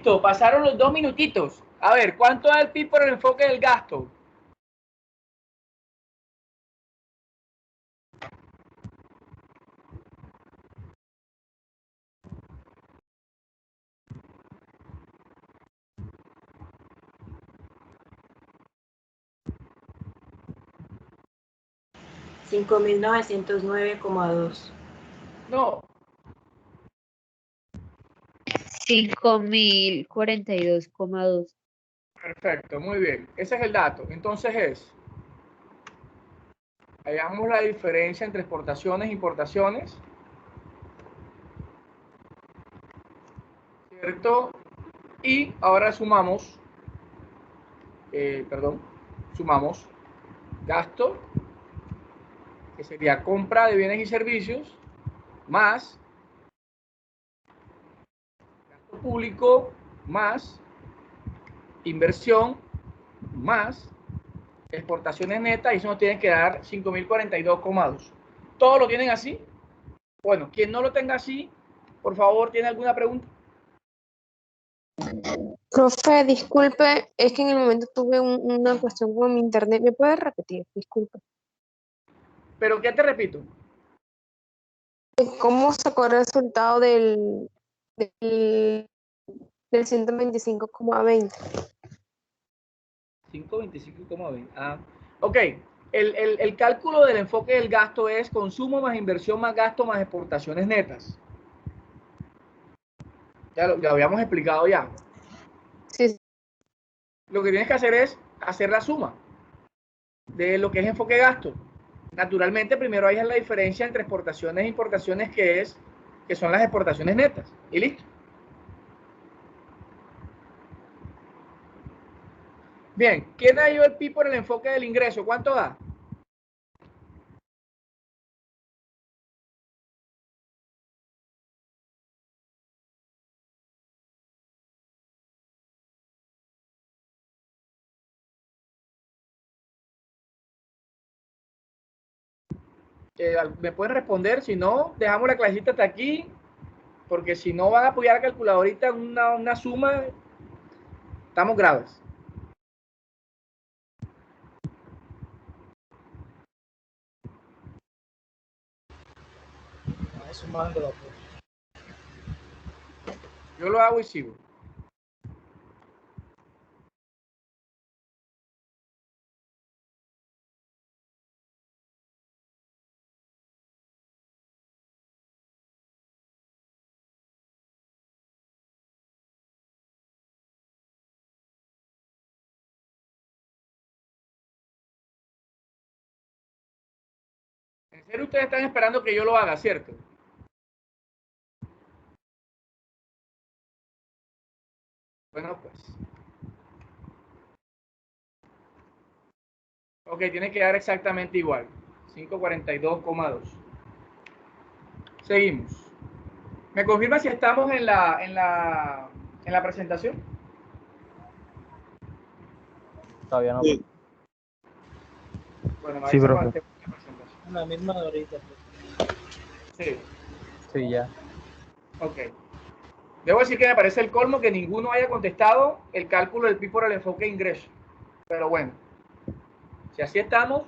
Listo, pasaron los 2 minutitos. A ver, ¿cuánto da el PIB por el enfoque del gasto? $5.909,2. No, 5.042,2. perfecto, muy bien. Ese es el dato. Entonces hallamos la diferencia entre exportaciones e importaciones. ¿Cierto? Y ahora sumamos, sumamos gasto, que sería compra de bienes y servicios, más gasto público, más inversión, más exportaciones netas, y eso nos tiene que dar 5.042,2. ¿Todos lo tienen así? Bueno, quien no lo tenga así, por favor, ¿tiene alguna pregunta? Profe, disculpe, es que en el momento tuve una cuestión con mi internet. ¿Me puede repetir? Disculpe. ¿Pero qué te repito? ¿Cómo sacó el resultado del 125,20? 525,20. Ah, ok. El cálculo del enfoque del gasto es consumo más inversión más gasto más exportaciones netas. Ya lo habíamos explicado ya. Sí. Lo que tienes que hacer es hacer la suma de lo que es enfoque gasto. Naturalmente, primero hay la diferencia entre exportaciones e importaciones, que son las exportaciones netas. Y listo. Bien, ¿quién halló el PIB por el enfoque del ingreso? ¿Cuánto da? ¿Me pueden responder? Si no, dejamos la clasita hasta aquí, porque si no van a apoyar la calculadorita en una suma, estamos graves. Yo lo hago y sigo. En serio, ustedes están esperando que yo lo haga, ¿cierto? Bueno, pues. Ok, tiene que dar exactamente igual. 542,2. Seguimos. ¿Me confirma si estamos en la presentación? Todavía no. Sí. Bueno, Sí, profe. la presentación. La misma de ahorita. Sí. Sí, ya. Ok. Debo decir que me parece el colmo que ninguno haya contestado el cálculo del PIB por el enfoque de ingreso. Pero bueno, si así estamos,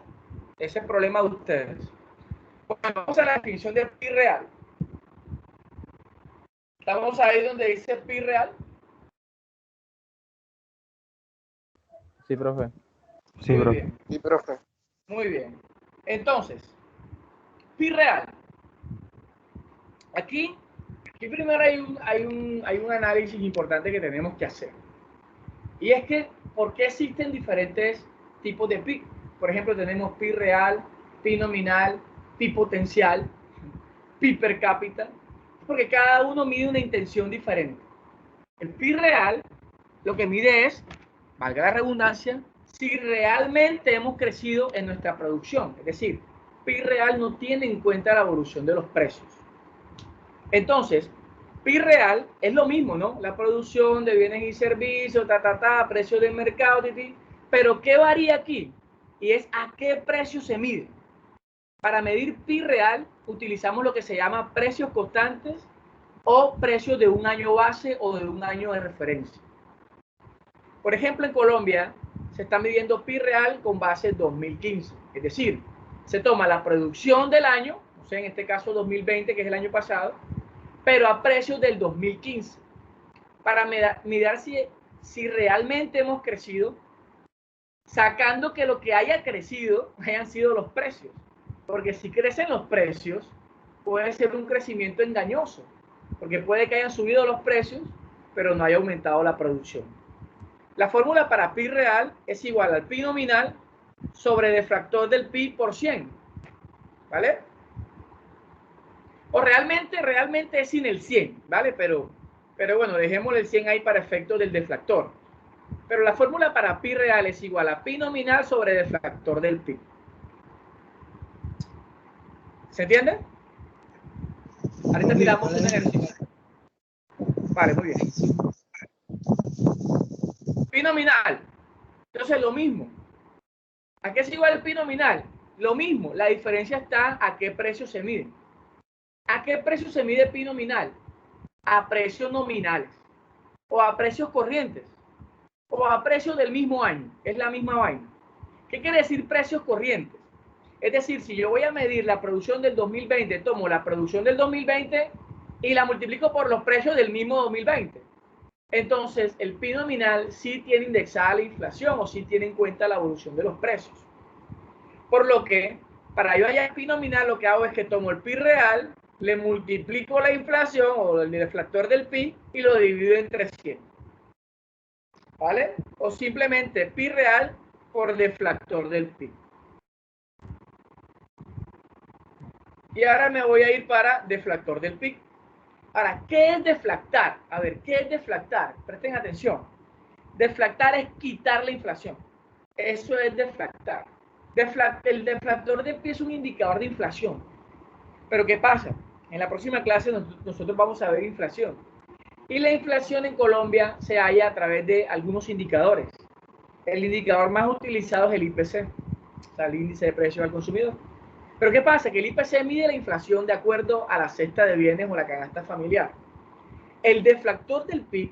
ese es el problema de ustedes. Bueno, vamos a la definición del PIB real. Estamos ahí donde dice PIB real. Sí, profe. Sí, Muy profe. bien. Sí, profe. Muy bien. Entonces, PIB real. Aquí primero hay un análisis importante que tenemos que hacer. Y es que, ¿por qué existen diferentes tipos de PIB? Por ejemplo, tenemos PIB real, PIB nominal, PIB potencial, PIB per cápita, porque cada uno mide una intención diferente. El PIB real lo que mide es, valga la redundancia, si realmente hemos crecido en nuestra producción. Es decir, PIB real no tiene en cuenta la evolución de los precios. Entonces, PIB real es lo mismo, ¿no? La producción de bienes y servicios, precio del mercado, pero ¿qué varía aquí? Y es a qué precio se mide. Para medir PIB real, utilizamos lo que se llama precios constantes o precios de un año base o de un año de referencia. Por ejemplo, en Colombia se está midiendo PIB real con base 2015, es decir, se toma la producción del año, o sea, en este caso 2020, que es el año pasado, pero a precios del 2015, para mirar si realmente hemos crecido, sacando que lo que haya crecido hayan sido los precios, porque si crecen los precios, puede ser un crecimiento engañoso, porque puede que hayan subido los precios, pero no haya aumentado la producción. La fórmula para PIB real es igual al PIB nominal sobre deflactor del PIB por 100, ¿vale? O realmente es sin el 100, ¿vale? Pero bueno, dejémosle el 100 ahí para efecto del deflactor. Pero la fórmula para PIB real es igual a PIB nominal sobre deflactor del PIB. ¿Se entiende? Ahorita miramos un ejercicio. Vale, muy bien. PIB nominal. Entonces, lo mismo. ¿A qué es igual el PIB nominal? Lo mismo. La diferencia está a qué precio se mide. ¿A qué precio se mide PIB nominal? A precios nominales. O a precios corrientes. O a precios del mismo año. Es la misma vaina. ¿Qué quiere decir precios corrientes? Es decir, si yo voy a medir la producción del 2020, tomo la producción del 2020 y la multiplico por los precios del mismo 2020. Entonces, el PIB nominal sí tiene indexada la inflación o sí tiene en cuenta la evolución de los precios. Por lo que, para yo hallar el PIB nominal, lo que hago es que tomo el PIB real, le multiplico la inflación o el deflactor del PIB y lo divido entre 100. ¿Vale? O simplemente PIB real por deflactor del PIB. Y ahora me voy a ir para deflactor del PIB. Ahora, ¿qué es deflactar? A ver, ¿qué es deflactar? Presten atención. Deflactar es quitar la inflación. Eso es deflactar. El deflactor del PIB es un indicador de inflación. Pero ¿qué pasa? En la próxima clase nosotros vamos a ver inflación. Y la inflación en Colombia se halla a través de algunos indicadores. El indicador más utilizado es el IPC, o sea, el índice de precios al consumidor. Pero ¿qué pasa? Que el IPC mide la inflación de acuerdo a la cesta de bienes o la canasta familiar. El deflactor del PIB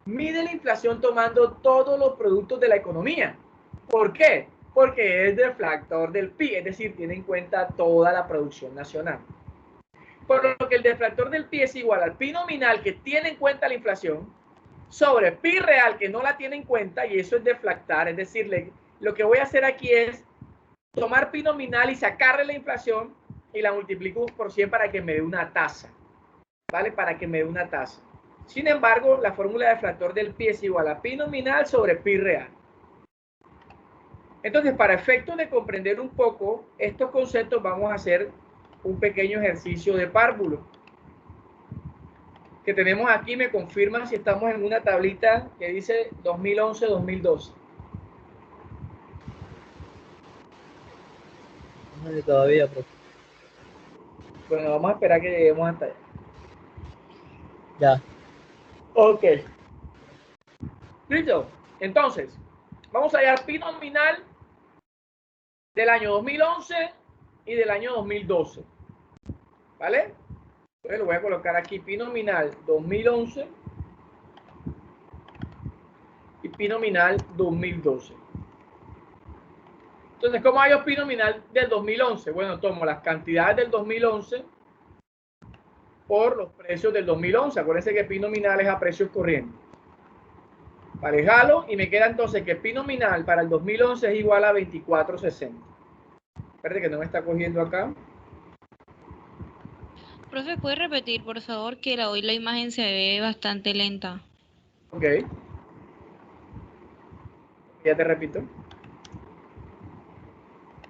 mide la inflación tomando todos los productos de la economía. ¿Por qué? Porque es deflactor del PIB, es decir, tiene en cuenta toda la producción nacional. Por lo que el deflactor del PIB es igual al PIB nominal, que tiene en cuenta la inflación, sobre PIB real, que no la tiene en cuenta, y eso es deflactar. Es decir, lo que voy a hacer aquí es tomar PIB nominal y sacarle la inflación y la multiplico por 100 para que me dé una tasa. ¿Vale? Para que me dé una tasa. Sin embargo, la fórmula de deflactor del PIB es igual a PIB nominal sobre PIB real. Entonces, para efectos de comprender un poco estos conceptos, vamos a hacer un pequeño ejercicio de párvulo que tenemos aquí. Me confirman si estamos en una tablita que dice 2011-2012. Todavía, profe. Bueno, vamos a esperar que lleguemos hasta allá. Ya. Ok. Listo. Entonces, vamos a hallar PIB nominal del año 2011 y del año 2012. ¿Vale? Entonces lo voy a colocar aquí, PIB nominal 2011 y PIB nominal 2012. Entonces, ¿cómo hay PIB nominal del 2011? Bueno, tomo las cantidades del 2011 por los precios del 2011. Acuérdense que PIB nominal es a precios corrientes. Vale, jalo y me queda entonces que PIB nominal para el 2011 es igual a 24.60. Espérate que no me está cogiendo acá. Profe, ¿puede repetir, por favor, que hoy la imagen se ve bastante lenta? Ok. Ya te repito.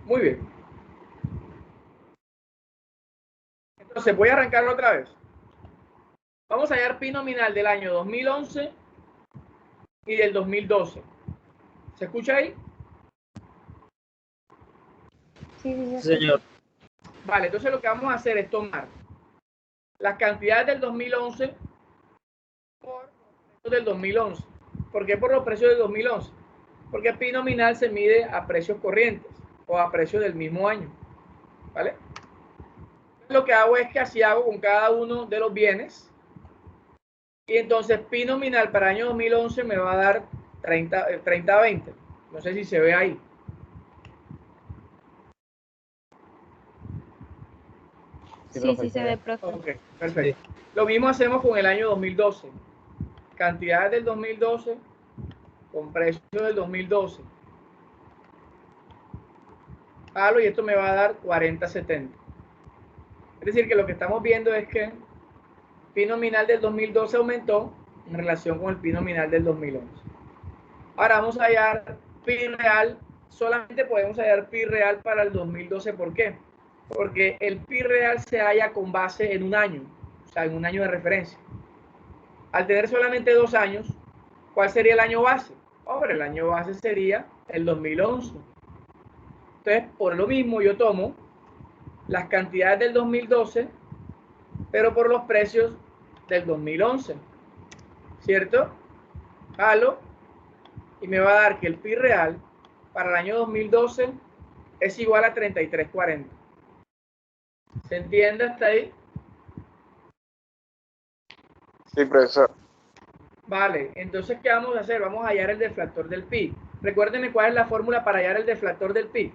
Muy bien. Entonces voy a arrancarlo otra vez. Vamos a hallar PIB nominal del año 2011 y del 2012. ¿Se escucha ahí? Sí, Señor. Vale, entonces lo que vamos a hacer es tomar las cantidades del 2011 por los precios del 2011. ¿Por qué por los precios del 2011? Porque el PIB nominal se mide a precios corrientes o a precios del mismo año. ¿Vale? Lo que hago es que así hago con cada uno de los bienes Y entonces pi nominal para el año 2011 me va a dar 30-20. No sé si se ve ahí. Sí, sí se ve, profe. Ok, perfecto. Lo mismo hacemos con el año 2012. Cantidades del 2012 con precio del 2012. Palo, y esto me va a dar 40-70. Es decir, que lo que estamos viendo es que el pi nominal del 2012 aumentó en relación con el pi nominal del 2011. Ahora vamos a hallar pi real. Solamente podemos hallar pi real para el 2012. ¿Por qué? Porque el pi real se halla con base en un año, o sea, en un año de referencia. Al tener solamente 2 años, ¿cuál sería el año base? Hombre, el año base sería el 2011. Entonces, por lo mismo, yo tomo las cantidades del 2012, pero por los precios del 2011, ¿cierto? Jalo, y me va a dar que el pi real para el año 2012 es igual a 33.40. ¿Se entiende hasta ahí? Sí, profesor. Vale, entonces, ¿qué vamos a hacer? Vamos a hallar el deflactor del pi. Recuérdenme cuál es la fórmula para hallar el deflactor del pi.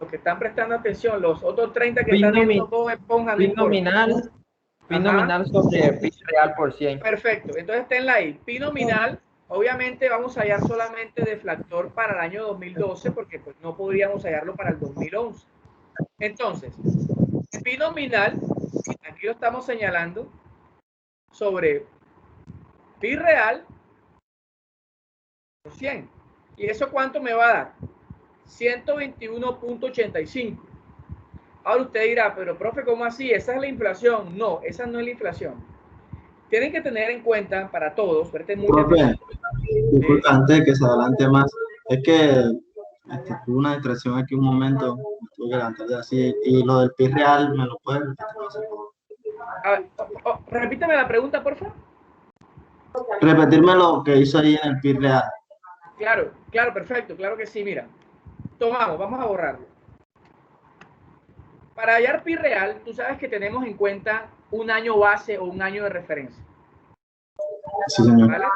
Los que están prestando atención, los otros 30 que están viendo, pongan pi nominal sobre pi real por 100. Perfecto, entonces tenla ahí. Pi nominal, obviamente vamos a hallar solamente deflactor para el año 2012 porque pues no podríamos hallarlo para el 2011. Entonces, pi nominal, aquí lo estamos señalando, sobre pi real por 100. ¿Y eso cuánto me va a dar? 121.85. Ahora usted dirá, pero profe, ¿cómo así? ¿Esa es la inflación? No, esa no es la inflación. Tienen que tener en cuenta para todos, suerte mucha Profe, disculpa, antes de que se adelante más, es que tuve una distracción aquí un momento, me tuve que levantar de así, y lo del pi real, ¿me lo puedes repetir? A ver, repítame la pregunta, por favor. Repetirme lo que hizo ahí en el pi real. Claro, claro, perfecto, claro que sí, mira. Vamos a borrarlo. Para hallar pi real, tú sabes que tenemos en cuenta un año base o un año de referencia. Sí, señor. ¿Vale?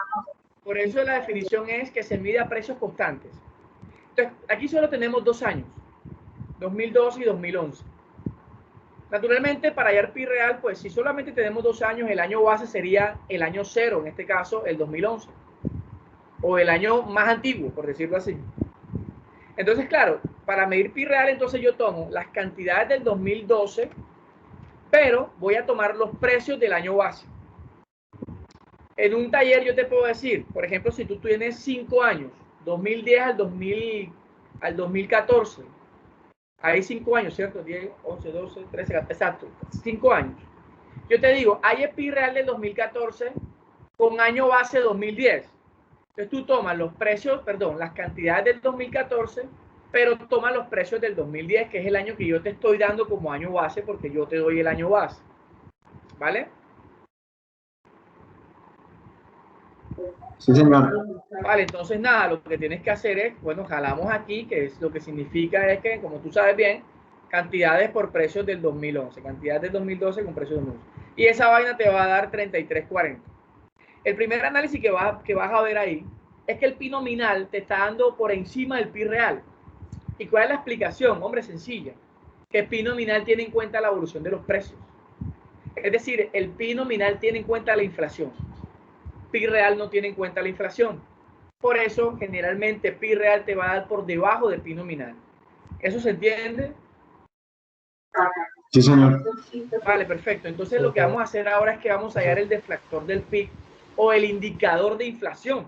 Por eso la definición es que se mide a precios constantes. Entonces, aquí solo tenemos 2 años, 2012 y 2011. Naturalmente, para hallar pi real, pues si solamente tenemos 2 años, el año base sería el año 0, en este caso el 2011. O el año más antiguo, por decirlo así. Entonces, claro, para medir pi real, entonces yo tomo las cantidades del 2012, pero voy a tomar los precios del año base. En un taller yo te puedo decir, por ejemplo, si tú tienes 5 años, 2010 al 2014, hay 5 años, ¿cierto? 10, 11, 12, 13, exacto, 5 años. Yo te digo, hay el pi real del 2014 con año base 2010. Entonces tú tomas los precios, perdón, las cantidades del 2014, pero tomas los precios del 2010, que es el año que yo te estoy dando como año base, porque yo te doy el año base. ¿Vale? Sí, señor. Vale, entonces nada, lo que tienes que hacer es, bueno, jalamos aquí, que es lo que significa es que, como tú sabes bien, cantidades por precios del 2011, cantidades del 2012 con precios del 2011. Y esa vaina te va a dar 33.40. El primer análisis que vas a ver ahí es que el pi nominal te está dando por encima del pi real. ¿Y cuál es la explicación? Hombre, sencilla. Que el pi nominal tiene en cuenta la evolución de los precios. Es decir, el pi nominal tiene en cuenta la inflación. Pi real no tiene en cuenta la inflación. Por eso, generalmente, pi real te va a dar por debajo de pi nominal. ¿Eso se entiende? Sí, señor. Vale, perfecto. Entonces, lo que vamos a hacer ahora es que vamos a hallar el deflactor del pi o el indicador de inflación.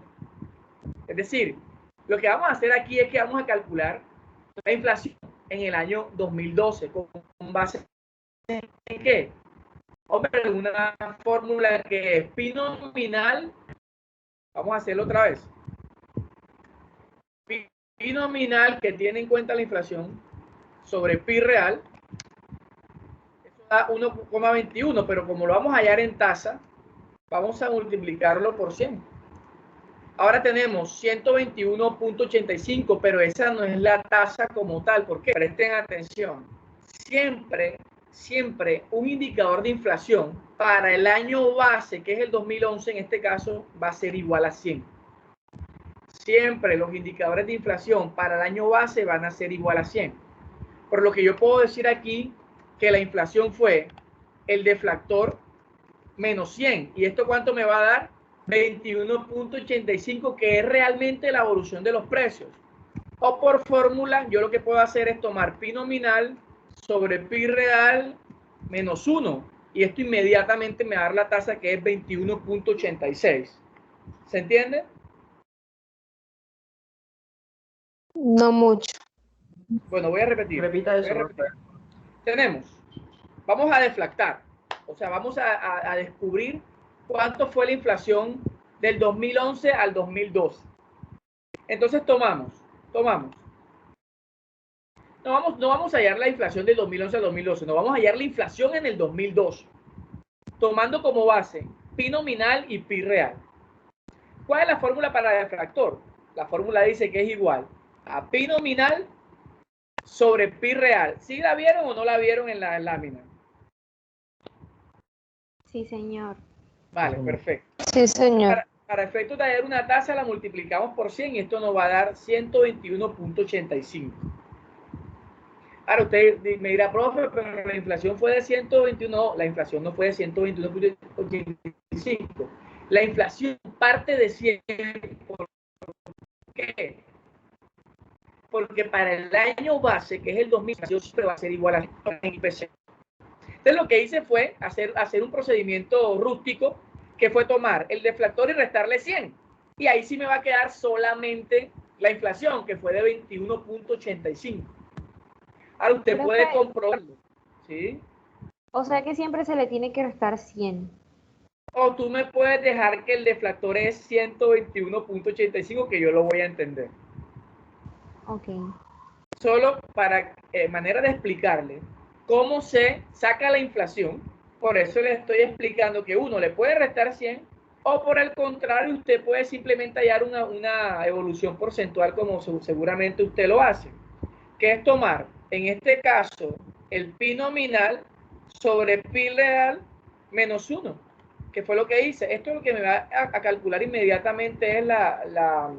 Es decir, lo que vamos a hacer aquí es que vamos a calcular la inflación en el año 2012 con base en ¿qué? Hombre, una fórmula que es pi nominal. Vamos a hacerlo otra vez. Pi nominal que tiene en cuenta la inflación sobre pi real. Eso da 1,21, pero como lo vamos a hallar en tasa, vamos a multiplicarlo por 100. Ahora tenemos 121.85, pero esa no es la tasa como tal. ¿Por qué? Presten atención. Siempre siempre un indicador de inflación para el año base, que es el 2011, en este caso, va a ser igual a 100. Siempre los indicadores de inflación para el año base van a ser igual a 100. Por lo que yo puedo decir aquí que la inflación fue el deflactor menos 100. ¿Y esto cuánto me va a dar? 21.85, que es realmente la evolución de los precios. O por fórmula, yo lo que puedo hacer es tomar pi nominal sobre pi real menos 1. Y esto inmediatamente me va a dar la tasa que es 21.86. ¿Se entiende? No mucho. Bueno, voy a repetir. Repita eso, Tenemos, vamos a deflactar. O sea, vamos a descubrir cuánto fue la inflación del 2011 al 2012. Entonces tomamos. No vamos a hallar la inflación del 2011 al 2012, no vamos a hallar la inflación en el 2012, tomando como base pi nominal y pi real. ¿Cuál es la fórmula para el deflactor? La fórmula dice que es igual a pi nominal sobre pi real. ¿Sí la vieron o no la vieron en la lámina? Sí, señor. Vale, perfecto. Sí, señor. Para efectos de hallar una tasa la multiplicamos por 100 y esto nos va a dar 121.85. Ahora usted me dirá, profe, pero la inflación fue de 121. No, la inflación no fue de 121.85. La inflación parte de 100. ¿Por qué? Porque para el año base, que es el 2000, siempre va a ser igual a IPC. Entonces lo que hice fue hacer un procedimiento rústico, que fue tomar el deflactor y restarle 100. Y ahí sí me va a quedar solamente la inflación, que fue de 21.85. Ahora usted puede comprobarlo, ¿sí? O sea que siempre se le tiene que restar 100. O tú me puedes dejar que el deflactor es 121.85, que yo lo voy a entender. Ok. Solo para manera de explicarle cómo se saca la inflación. Por eso le estoy explicando que uno le puede restar 100, o por el contrario, usted puede simplemente hallar una evolución porcentual, como seguramente usted lo hace, que es tomar, en este caso, el pi nominal sobre pi real menos 1, que fue lo que hice. Esto es lo que me va a calcular inmediatamente es la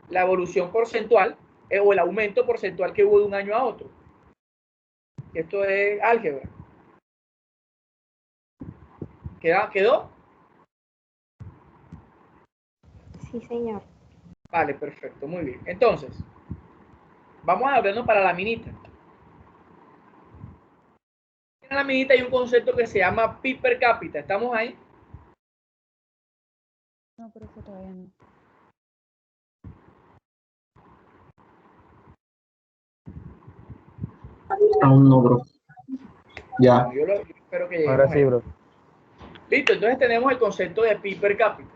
evolución porcentual o el aumento porcentual que hubo de un año a otro. Esto es álgebra. ¿Quedó? Sí, señor. Vale, perfecto, muy bien. Entonces, vamos a vernos para la minita. En la minita hay un concepto que se llama pi per cápita. ¿Estamos ahí? No, pero eso todavía no. Aún no, bro. Ya. Bueno, yo espero que Ahora lleguemos sí, ahí. bro. Listo, entonces tenemos el concepto de pi per cápita.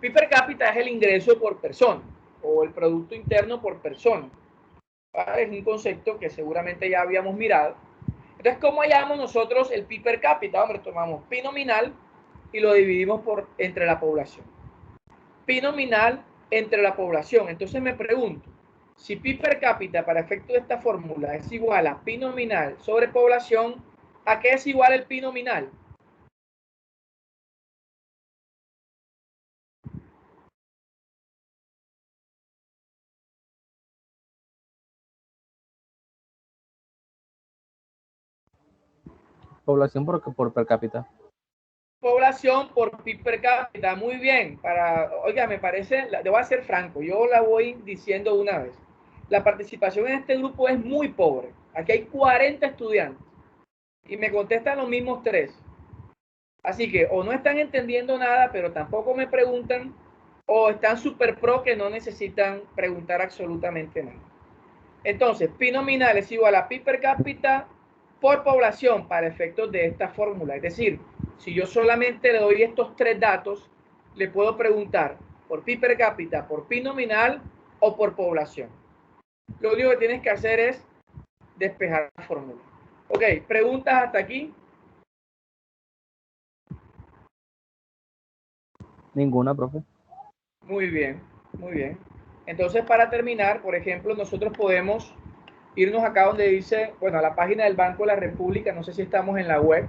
Pi per cápita es el ingreso por persona o el producto interno por persona. ¿Vale? Es un concepto que seguramente ya habíamos mirado. Entonces, ¿cómo hallamos nosotros el pi per cápita? Hombre, tomamos pi nominal y lo dividimos entre la población. Pi nominal entre la población. Entonces me pregunto, si pi per cápita para efecto de esta fórmula es igual a pi nominal sobre población, ¿a qué es igual el pi nominal? Población por per cápita. Población por pi per cápita. Muy bien. Oiga, me parece, le voy a ser franco, yo la voy diciendo una vez. La participación en este grupo es muy pobre. Aquí hay 40 estudiantes y me contestan los mismos 3. Así que o no están entendiendo nada, pero tampoco me preguntan, o están súper pro que no necesitan preguntar absolutamente nada. Entonces, pi nominal es igual a pi per cápita por población para efectos de esta fórmula. Es decir, si yo solamente le doy estos 3 datos, le puedo preguntar por pi per cápita, por pi nominal o por población. Lo único que tienes que hacer es despejar la fórmula. Ok, ¿preguntas hasta aquí? Ninguna, profe. Muy bien, muy bien. Entonces, para terminar, por ejemplo, nosotros podemos irnos acá donde dice, bueno, a la página del Banco de la República, no sé si estamos en la web.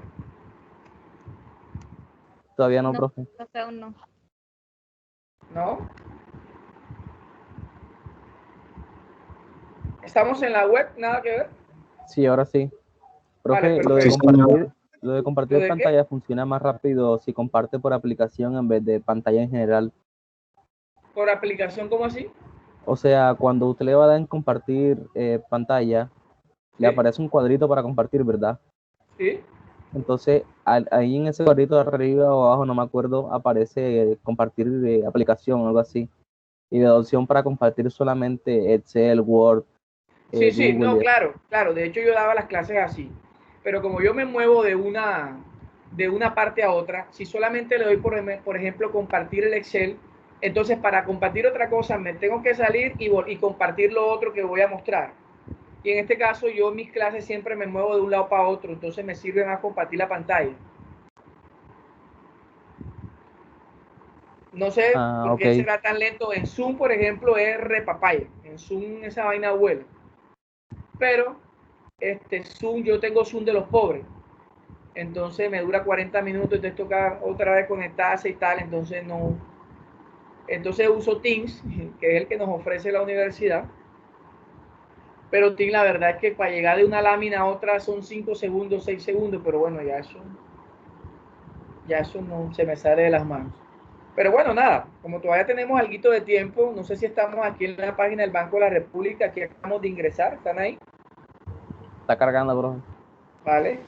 Todavía no, No, profe. profe, aún no. ¿No? ¿Estamos en la web? ¿Nada que ver? Sí, ahora sí. Vale, Profe, perfecto. lo de compartir ¿Lo de qué? pantalla funciona más rápido si comparte por aplicación en vez de pantalla en general. ¿Por aplicación cómo así? O sea, cuando usted le va a dar en compartir pantalla, le Sí. aparece un cuadrito para compartir, ¿verdad? Sí. Entonces, ahí en ese cuadrito de arriba o abajo, no me acuerdo, aparece compartir aplicación o algo así. Y la opción para compartir solamente Excel, Word, Sí, sí, Google. no, claro, claro. De hecho, yo daba las clases así. Pero como yo me muevo de una parte a otra, si solamente le doy, por ejemplo, compartir el Excel, entonces para compartir otra cosa me tengo que salir y compartir lo otro que voy a mostrar. Y en este caso, yo en mis clases siempre me muevo de un lado para otro, entonces me sirve más compartir la pantalla. No sé por qué Ok. será tan lento. En Zoom, por ejemplo, es repapaya. En Zoom esa vaina vuela. Pero Zoom, yo tengo Zoom de los pobres. Entonces me dura 40 minutos, entonces toca otra vez conectarse y tal, entonces no. Entonces uso Teams, que es el que nos ofrece la universidad. Pero Teams, la verdad es que para llegar de una lámina a otra son 5 segundos, 6 segundos, pero bueno, ya eso no se me sale de las manos. Pero bueno, nada, como todavía tenemos algo de tiempo, no sé si estamos aquí en la página del Banco de la República, aquí acabamos de ingresar, ¿están ahí? Está cargando, profe. Vale.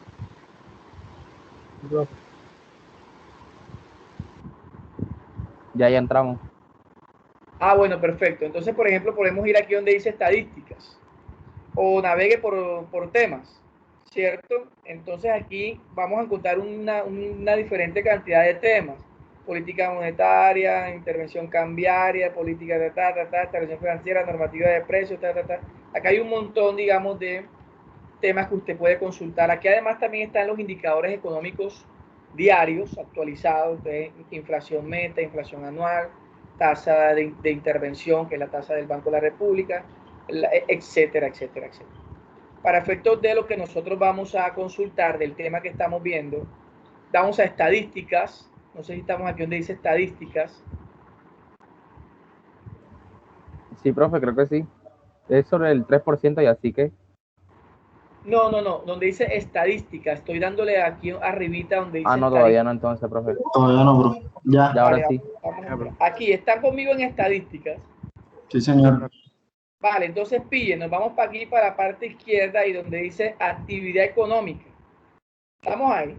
Ya entramos. Ah, bueno, perfecto. Entonces, por ejemplo, podemos ir aquí donde dice estadísticas o navegue por temas, ¿cierto? Entonces aquí vamos a encontrar una diferente cantidad de temas. Política monetaria, intervención cambiaria, política de intervención financiera, normativa de precios, Acá hay un montón, digamos, de temas que usted puede consultar. Aquí además también están los indicadores económicos diarios actualizados, entonces, inflación meta, inflación anual, tasa de intervención, que es la tasa del Banco de la República, etcétera, etcétera, etcétera. Para efectos de lo que nosotros vamos a consultar del tema que estamos viendo, vamos a estadísticas. No sé si estamos aquí donde dice estadísticas. Sí, profe, creo que sí. Es sobre el 3% y así que... No, donde dice estadística, estoy dándole aquí arribita donde dice no, todavía no entonces, profe. Todavía no, bro. Ya. Ya, ahora sí. Aquí, están conmigo en estadísticas. Sí, señor. Vale, entonces pille, nos vamos para aquí, para la parte izquierda y donde dice actividad económica. ¿Estamos ahí?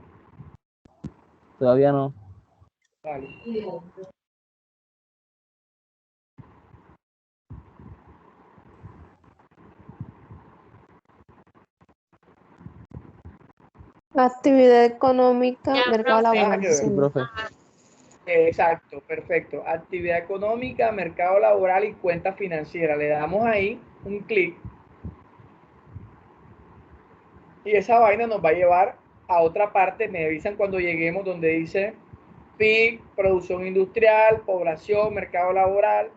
Todavía no. Vale. Actividad económica, Ya, mercado profe. laboral. Sí, profe. Exacto, perfecto. Actividad económica, mercado laboral y cuenta financiera. Le damos ahí un clic. Y esa vaina nos va a llevar a otra parte. Me avisan cuando lleguemos donde dice PIB, producción industrial, población, mercado laboral.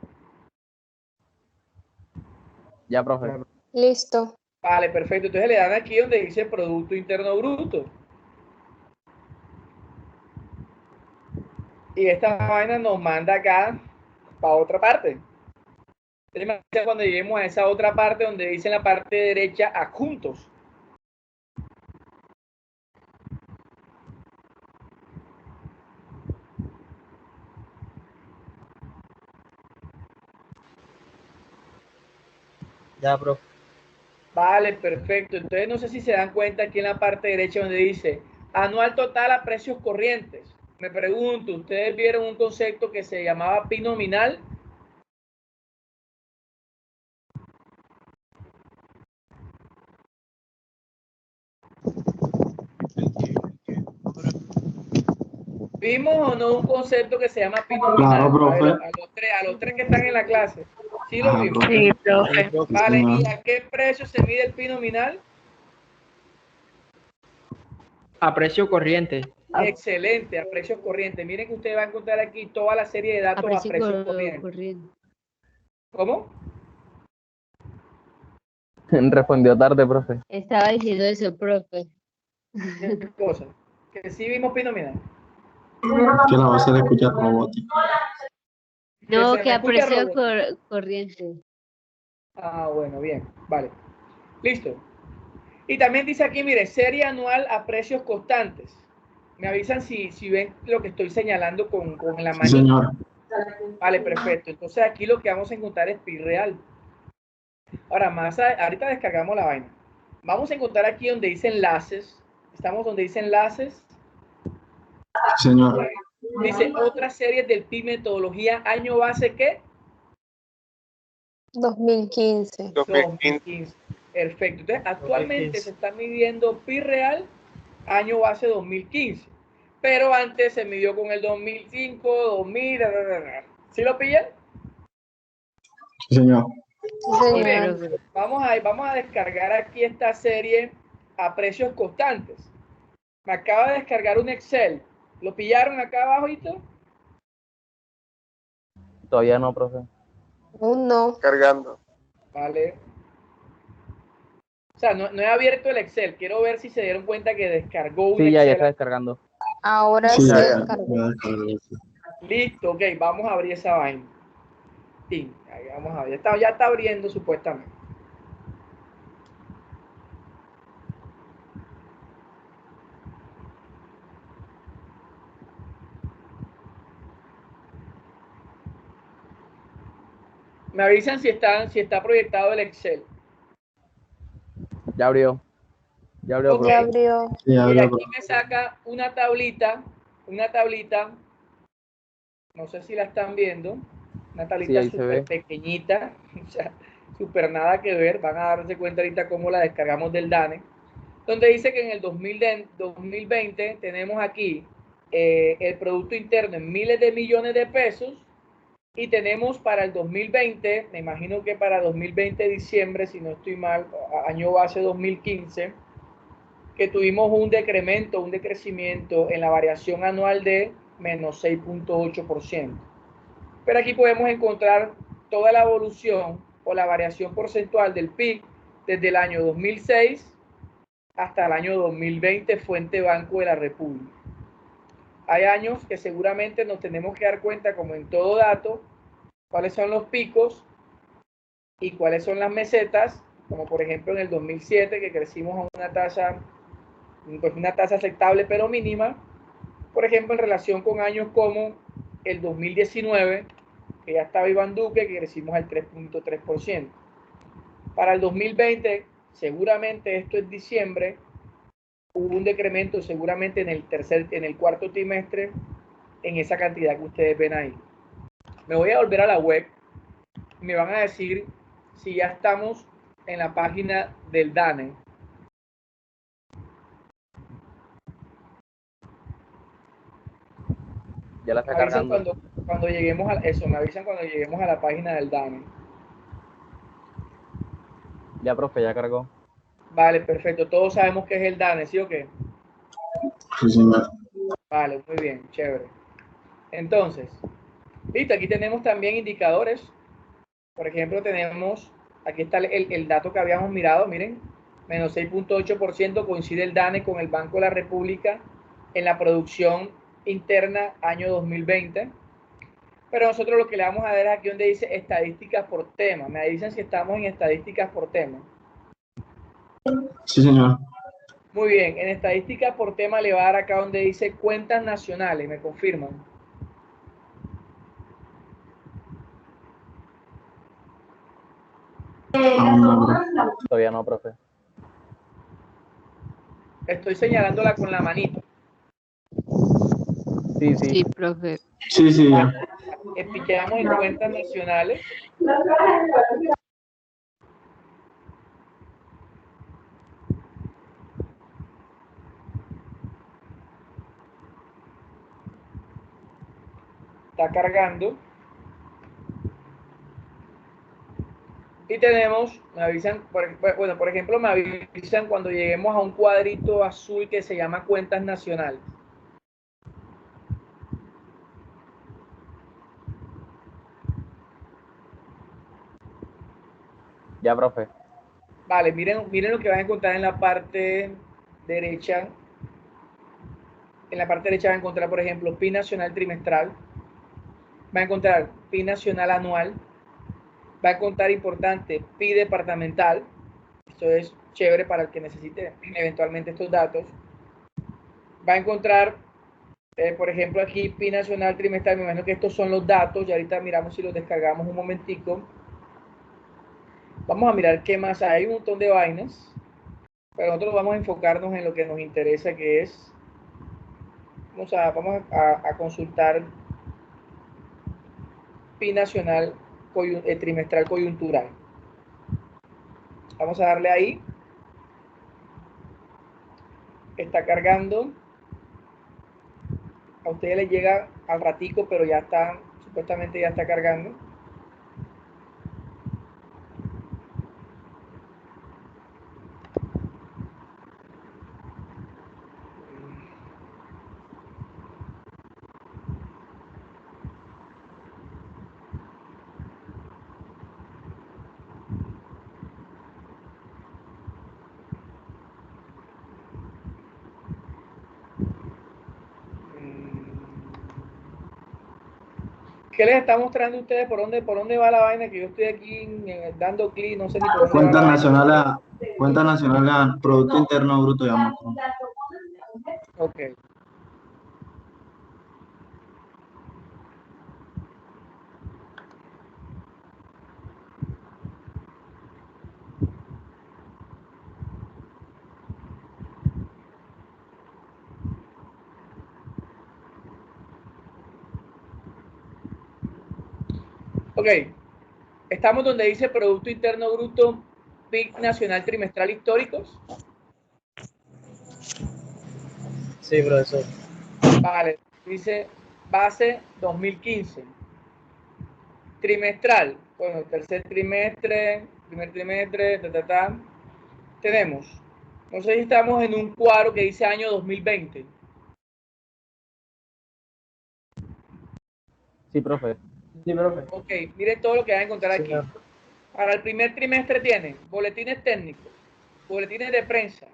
Ya, profe. Listo. Vale, perfecto. Entonces le dan aquí donde dice Producto Interno Bruto. Y esta vaina nos manda acá para otra parte. Entonces, cuando lleguemos a esa otra parte donde dice en la parte derecha adjuntos. Ya, profe. Vale, perfecto. Entonces no sé si se dan cuenta aquí en la parte derecha donde dice anual total a precios corrientes. Me pregunto, ¿ustedes vieron un concepto que se llamaba PIB nominal? ¿Vimos o no un concepto que se llama PIB nominal? Claro, profe. A los tres que están en la clase. ¿Sí lo Ajá, vimos? profe. Sí, profe. Vale, señor. ¿y a qué precio se mide el PIB nominal? A precio corriente. Excelente, a precios corrientes. Miren que usted va a encontrar aquí toda la serie de datos a precios corrientes. ¿Cómo? Respondió tarde, profe. Estaba diciendo eso, profe. ¿Qué cosa? Que sí vimos binomial. Que la voz se le escucha robótica. No, se que me a escucha precio robot. corriente. Ah, bueno, bien, vale. Listo. Y también dice aquí, mire, serie anual a precios constantes. Me avisan si ven lo que estoy señalando con la Sí, manita. señor. Vale, perfecto. Entonces aquí lo que vamos a encontrar es pi real. Ahora, ahorita descargamos la vaina. Vamos a encontrar aquí donde dice enlaces. Estamos donde dice enlaces. Sí, señor. Dice otras series del PIB metodología año base ¿qué? 2015. 2015. Perfecto. Entonces, actualmente se está midiendo PIB real año base 2015. Pero antes se midió con el 2005, 2000. ¿Sí lo pillan? Sí, señor. Muy bien. Vamos a descargar aquí esta serie a precios constantes. Me acaba de descargar un Excel. ¿Lo pillaron acá abajo, Hito? Todavía no, profe. No. Cargando. Vale. O sea, no he abierto el Excel. Quiero ver si se dieron cuenta que descargó un Sí, ya Excel. está descargando. Ahora Sí, sí ya descargó. descargué. Listo, ok. Vamos a abrir esa vaina. Sí, ahí vamos a ver. Ya está abriendo supuestamente. Me avisan si está proyectado el Excel. Ya abrió. Ya abrió, Ok. profe. Ya abrió. Sí, Y abrió, aquí me saca una tablita, no sé si la están viendo, una Sí, tablita ahí se súper ve. pequeñita, o sea, súper nada que ver, van a darse cuenta ahorita cómo la descargamos del DANE, donde dice que en el 2020 tenemos aquí el Producto Interno en miles de millones de pesos y tenemos para el 2020, me imagino que para 2020 diciembre, si no estoy mal, año base 2015, que tuvimos un decrecimiento en la variación anual de menos 6.8%. Pero aquí podemos encontrar toda la evolución o la variación porcentual del PIB desde el año 2006 hasta el año 2020, fuente Banco de la República. Hay años que seguramente nos tenemos que dar cuenta, como en todo dato, cuáles son los picos y cuáles son las mesetas, como por ejemplo en el 2007, que crecimos a una tasa aceptable pero mínima, por ejemplo en relación con años como el 2019, que ya estaba Iván Duque, que crecimos al 3.3%. Para el 2020, seguramente esto es diciembre, hubo un decremento seguramente en el cuarto trimestre en esa cantidad que ustedes ven ahí. Me voy a volver a la web y me van a decir si ya estamos en la página del DANE. Ya la está Me avisan cargando. cuando lleguemos a eso, me avisan cuando lleguemos a la página del DANE. Ya, profe, ya cargó. Vale, perfecto. Todos sabemos que es el DANE, ¿sí o qué? Sí, señor. Vale, muy bien, chévere. Entonces, listo, aquí tenemos también indicadores. Por ejemplo, aquí está el dato que habíamos mirado, miren, menos 6.8% coincide el DANE con el Banco de la República en la producción interna año 2020. Pero nosotros lo que le vamos a ver aquí donde dice estadísticas por tema. Me dicen si estamos en estadísticas por tema. Sí, señor. Muy bien, en estadísticas por tema le va a dar acá donde dice cuentas nacionales, me confirman. Aún no, profe. Todavía no, profe. Estoy señalándola con la manito. Sí, sí. Sí, profe. Sí, sí, ya. Piqueamos en cuentas nacionales. Está cargando. Y tenemos, me avisan, por ejemplo, me avisan cuando lleguemos a un cuadrito azul que se llama cuentas nacionales. Ya, profe. Vale, miren lo que van a encontrar en la parte derecha. En la parte derecha van a encontrar, por ejemplo, PIB nacional trimestral. Va a encontrar PIB nacional anual. Va a encontrar importante PIB departamental. Esto es chévere para el que necesite eventualmente estos datos. Va a encontrar, por ejemplo, aquí PIB nacional trimestral. Me imagino que estos son los datos. Y ahorita miramos si los descargamos un momentico. Vamos a mirar qué más hay. Hay un montón de vainas. Pero nosotros vamos a enfocarnos en lo que nos interesa, que es... Vamos a consultar PIB nacional trimestral coyuntural. Vamos a darle ahí. Está cargando. A ustedes les llega al ratico, pero ya está, supuestamente ya está cargando. ¿Qué les está mostrando a ustedes? ¿Por dónde va la vaina? Que yo estoy aquí dando clic, no sé ni por dónde va Cuenta nacional a Producto Interno Bruto, digamos. Ok. Ok, estamos donde dice Producto Interno Bruto, PIB nacional trimestral históricos. Sí, profesor. Vale, dice base 2015. Trimestral, bueno, tercer trimestre, primer trimestre, Tenemos, no sé si estamos en un cuadro que dice año 2020. Sí, profe. Sí, profe. Ok, miren todo lo que van a encontrar aquí. Señor. Para el primer trimestre tienen boletines técnicos, boletines de prensa,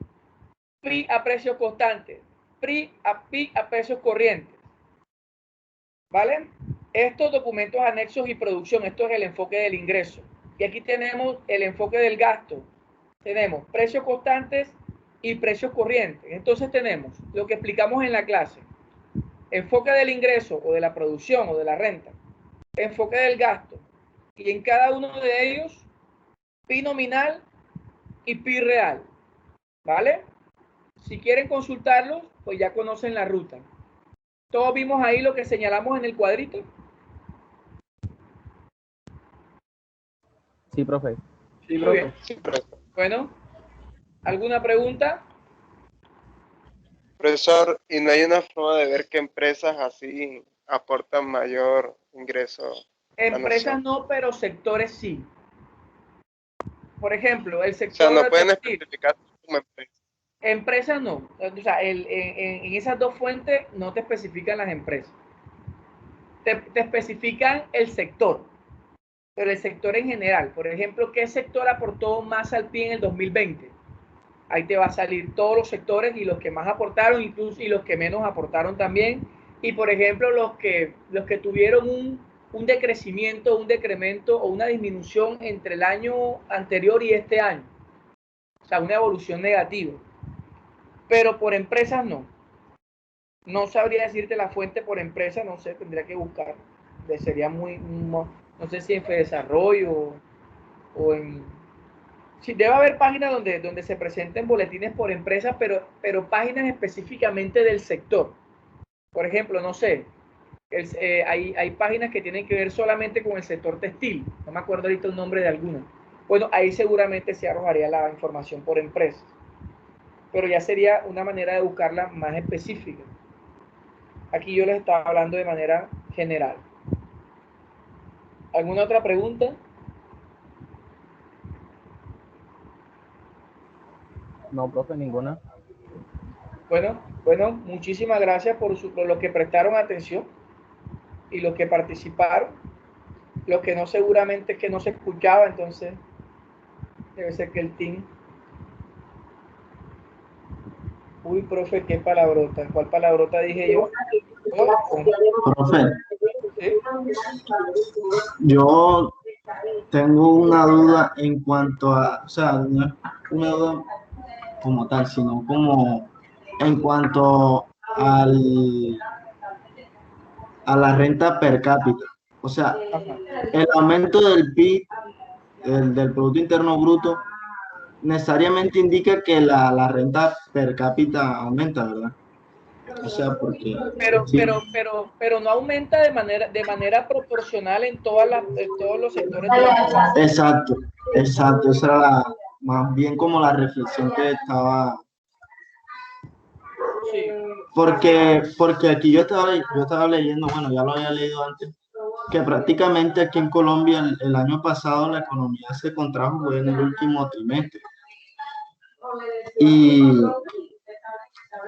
PRI a precios constantes, PRI a precios corrientes. ¿Vale? Estos documentos anexos y producción, esto es el enfoque del ingreso. Y aquí tenemos el enfoque del gasto. Tenemos precios constantes y precios corrientes. Entonces tenemos lo que explicamos en la clase. Enfoque del ingreso o de la producción o de la renta. Enfoque del gasto. Y en cada uno de ellos, PIB nominal y PIB real. ¿Vale? Si quieren consultarlos, pues ya conocen la ruta. Todos vimos ahí lo que señalamos en el cuadrito. Sí, profe. Sí, Muy profe. bien. Bueno, ¿alguna pregunta? Profesor, ¿y no hay una forma de ver qué empresas así aportan mayor ingreso a la Empresas nación? no, pero sectores sí. Por ejemplo, el O sea, sector no pueden textil. especificar como empresa. Empresas no. O sea, en esas dos fuentes no te especifican las empresas. Te especifican el sector, pero el sector en general. Por ejemplo, ¿qué sector aportó más al PIB en el 2020? Ahí te va a salir todos los sectores y los que más aportaron, incluso y los que menos aportaron también. Y por ejemplo, los que tuvieron un decrecimiento, un decremento o una disminución entre el año anterior y este año. O sea, una evolución negativa. Pero por empresas no. No sabría decirte la fuente por empresa, no sé, tendría que buscar. Sería muy, no sé si en Fedesarrollo o en... Sí, debe haber páginas donde se presenten boletines por empresa, pero páginas específicamente del sector. Por ejemplo, no sé, hay páginas que tienen que ver solamente con el sector textil. No me acuerdo ahorita el nombre de alguna. Bueno, ahí seguramente se arrojaría la información por empresa. Pero ya sería una manera de buscarla más específica. Aquí yo les estaba hablando de manera general. ¿Alguna otra pregunta? No, profe, ninguna. Bueno, muchísimas gracias por los que prestaron atención y los que participaron. Los que no seguramente es que no se escuchaba, entonces Debe ser que el team. Uy, profe, qué palabrota. ¿Cuál palabrota dije yo? Profe, ¿Sí? yo tengo una duda en cuanto a, o sea, no es una duda como tal, sino como en cuanto a la renta per cápita. O sea, Ajá. el aumento del PIB, del Producto Interno Bruto, necesariamente indica que la renta per cápita aumenta, ¿verdad? O sea, porque sí. Pero no aumenta de manera proporcional en todos los sectores de la población. Exacto, exacto. Esa era más bien como la reflexión que estaba. Sí. Porque aquí yo estaba leyendo, bueno, ya lo había leído antes, que prácticamente aquí en Colombia el año pasado la economía se contrajo fue en el último trimestre.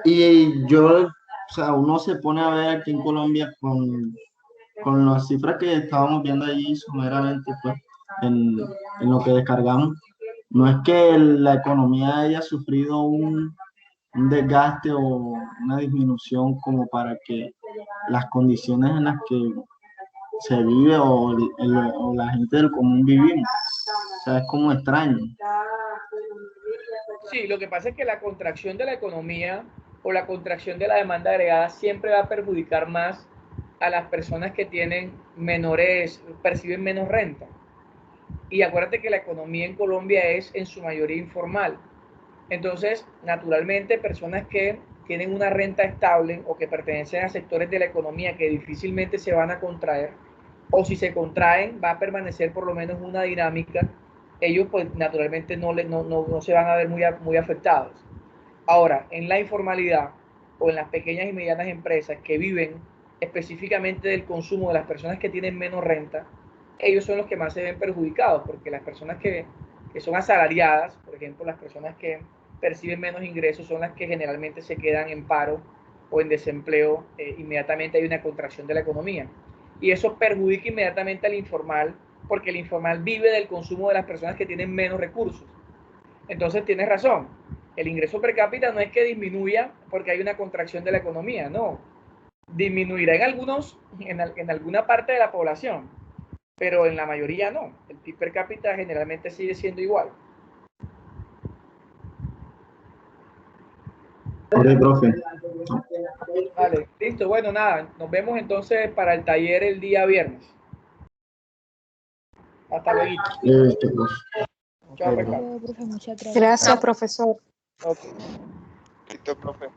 Y yo, o sea, uno se pone a ver aquí en Colombia con las cifras que estábamos viendo allí someramente, pues, en lo que descargamos. No es que la economía haya sufrido un desgaste o una disminución como para que las condiciones en las que se vive o la gente del común vivimos. O sea, es como extraño. Sí, lo que pasa es que la contracción de la economía o la contracción de la demanda agregada siempre va a perjudicar más a las personas que perciben menos renta. Y acuérdate que la economía en Colombia es en su mayoría informal. Entonces, naturalmente, personas que tienen una renta estable o que pertenecen a sectores de la economía que difícilmente se van a contraer, o si se contraen, va a permanecer por lo menos una dinámica, ellos pues naturalmente no se van a ver muy afectados. Ahora, en la informalidad o en las pequeñas y medianas empresas que viven específicamente del consumo de las personas que tienen menos renta, ellos son los que más se ven perjudicados, porque las personas que son asalariadas, por ejemplo, las personas que perciben menos ingresos son las que generalmente se quedan en paro o en desempleo, inmediatamente hay una contracción de la economía. Y eso perjudica inmediatamente al informal, porque el informal vive del consumo de las personas que tienen menos recursos. Entonces tienes razón, el ingreso per cápita no es que disminuya porque hay una contracción de la economía, no. Disminuirá en alguna parte de la población, pero en la mayoría no. El PIB per cápita generalmente sigue siendo igual. Ok, profe. Vale, listo. Bueno, nada, nos vemos entonces para el taller el día viernes. Hasta luego. Chao, profe. Profe, muchas gracias. Gracias, profesor. Okay. Listo, profe.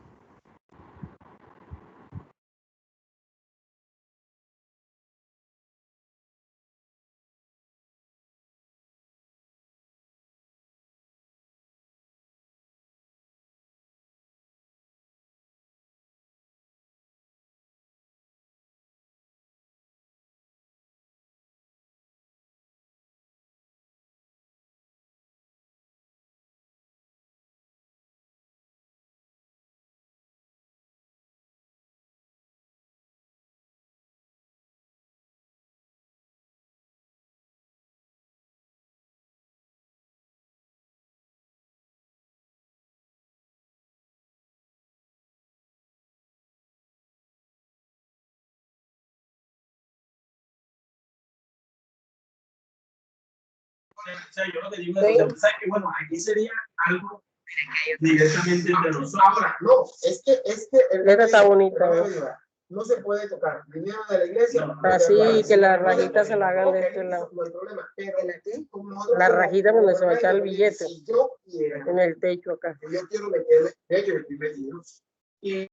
O sea, yo lo que digo es, o sea, que bueno, aquí sería algo directamente entre nosotros. Ahora, no, es que Esta está bonita, ¿no? no se puede tocar. Dinero de la iglesia. Así que las rajitas se la hagan de este lado. No hay problema. Pero La rajita donde se va a echar el billete. Si yo quiera, En el techo acá. yo quiero meterle, de hecho, el primer dinero. Y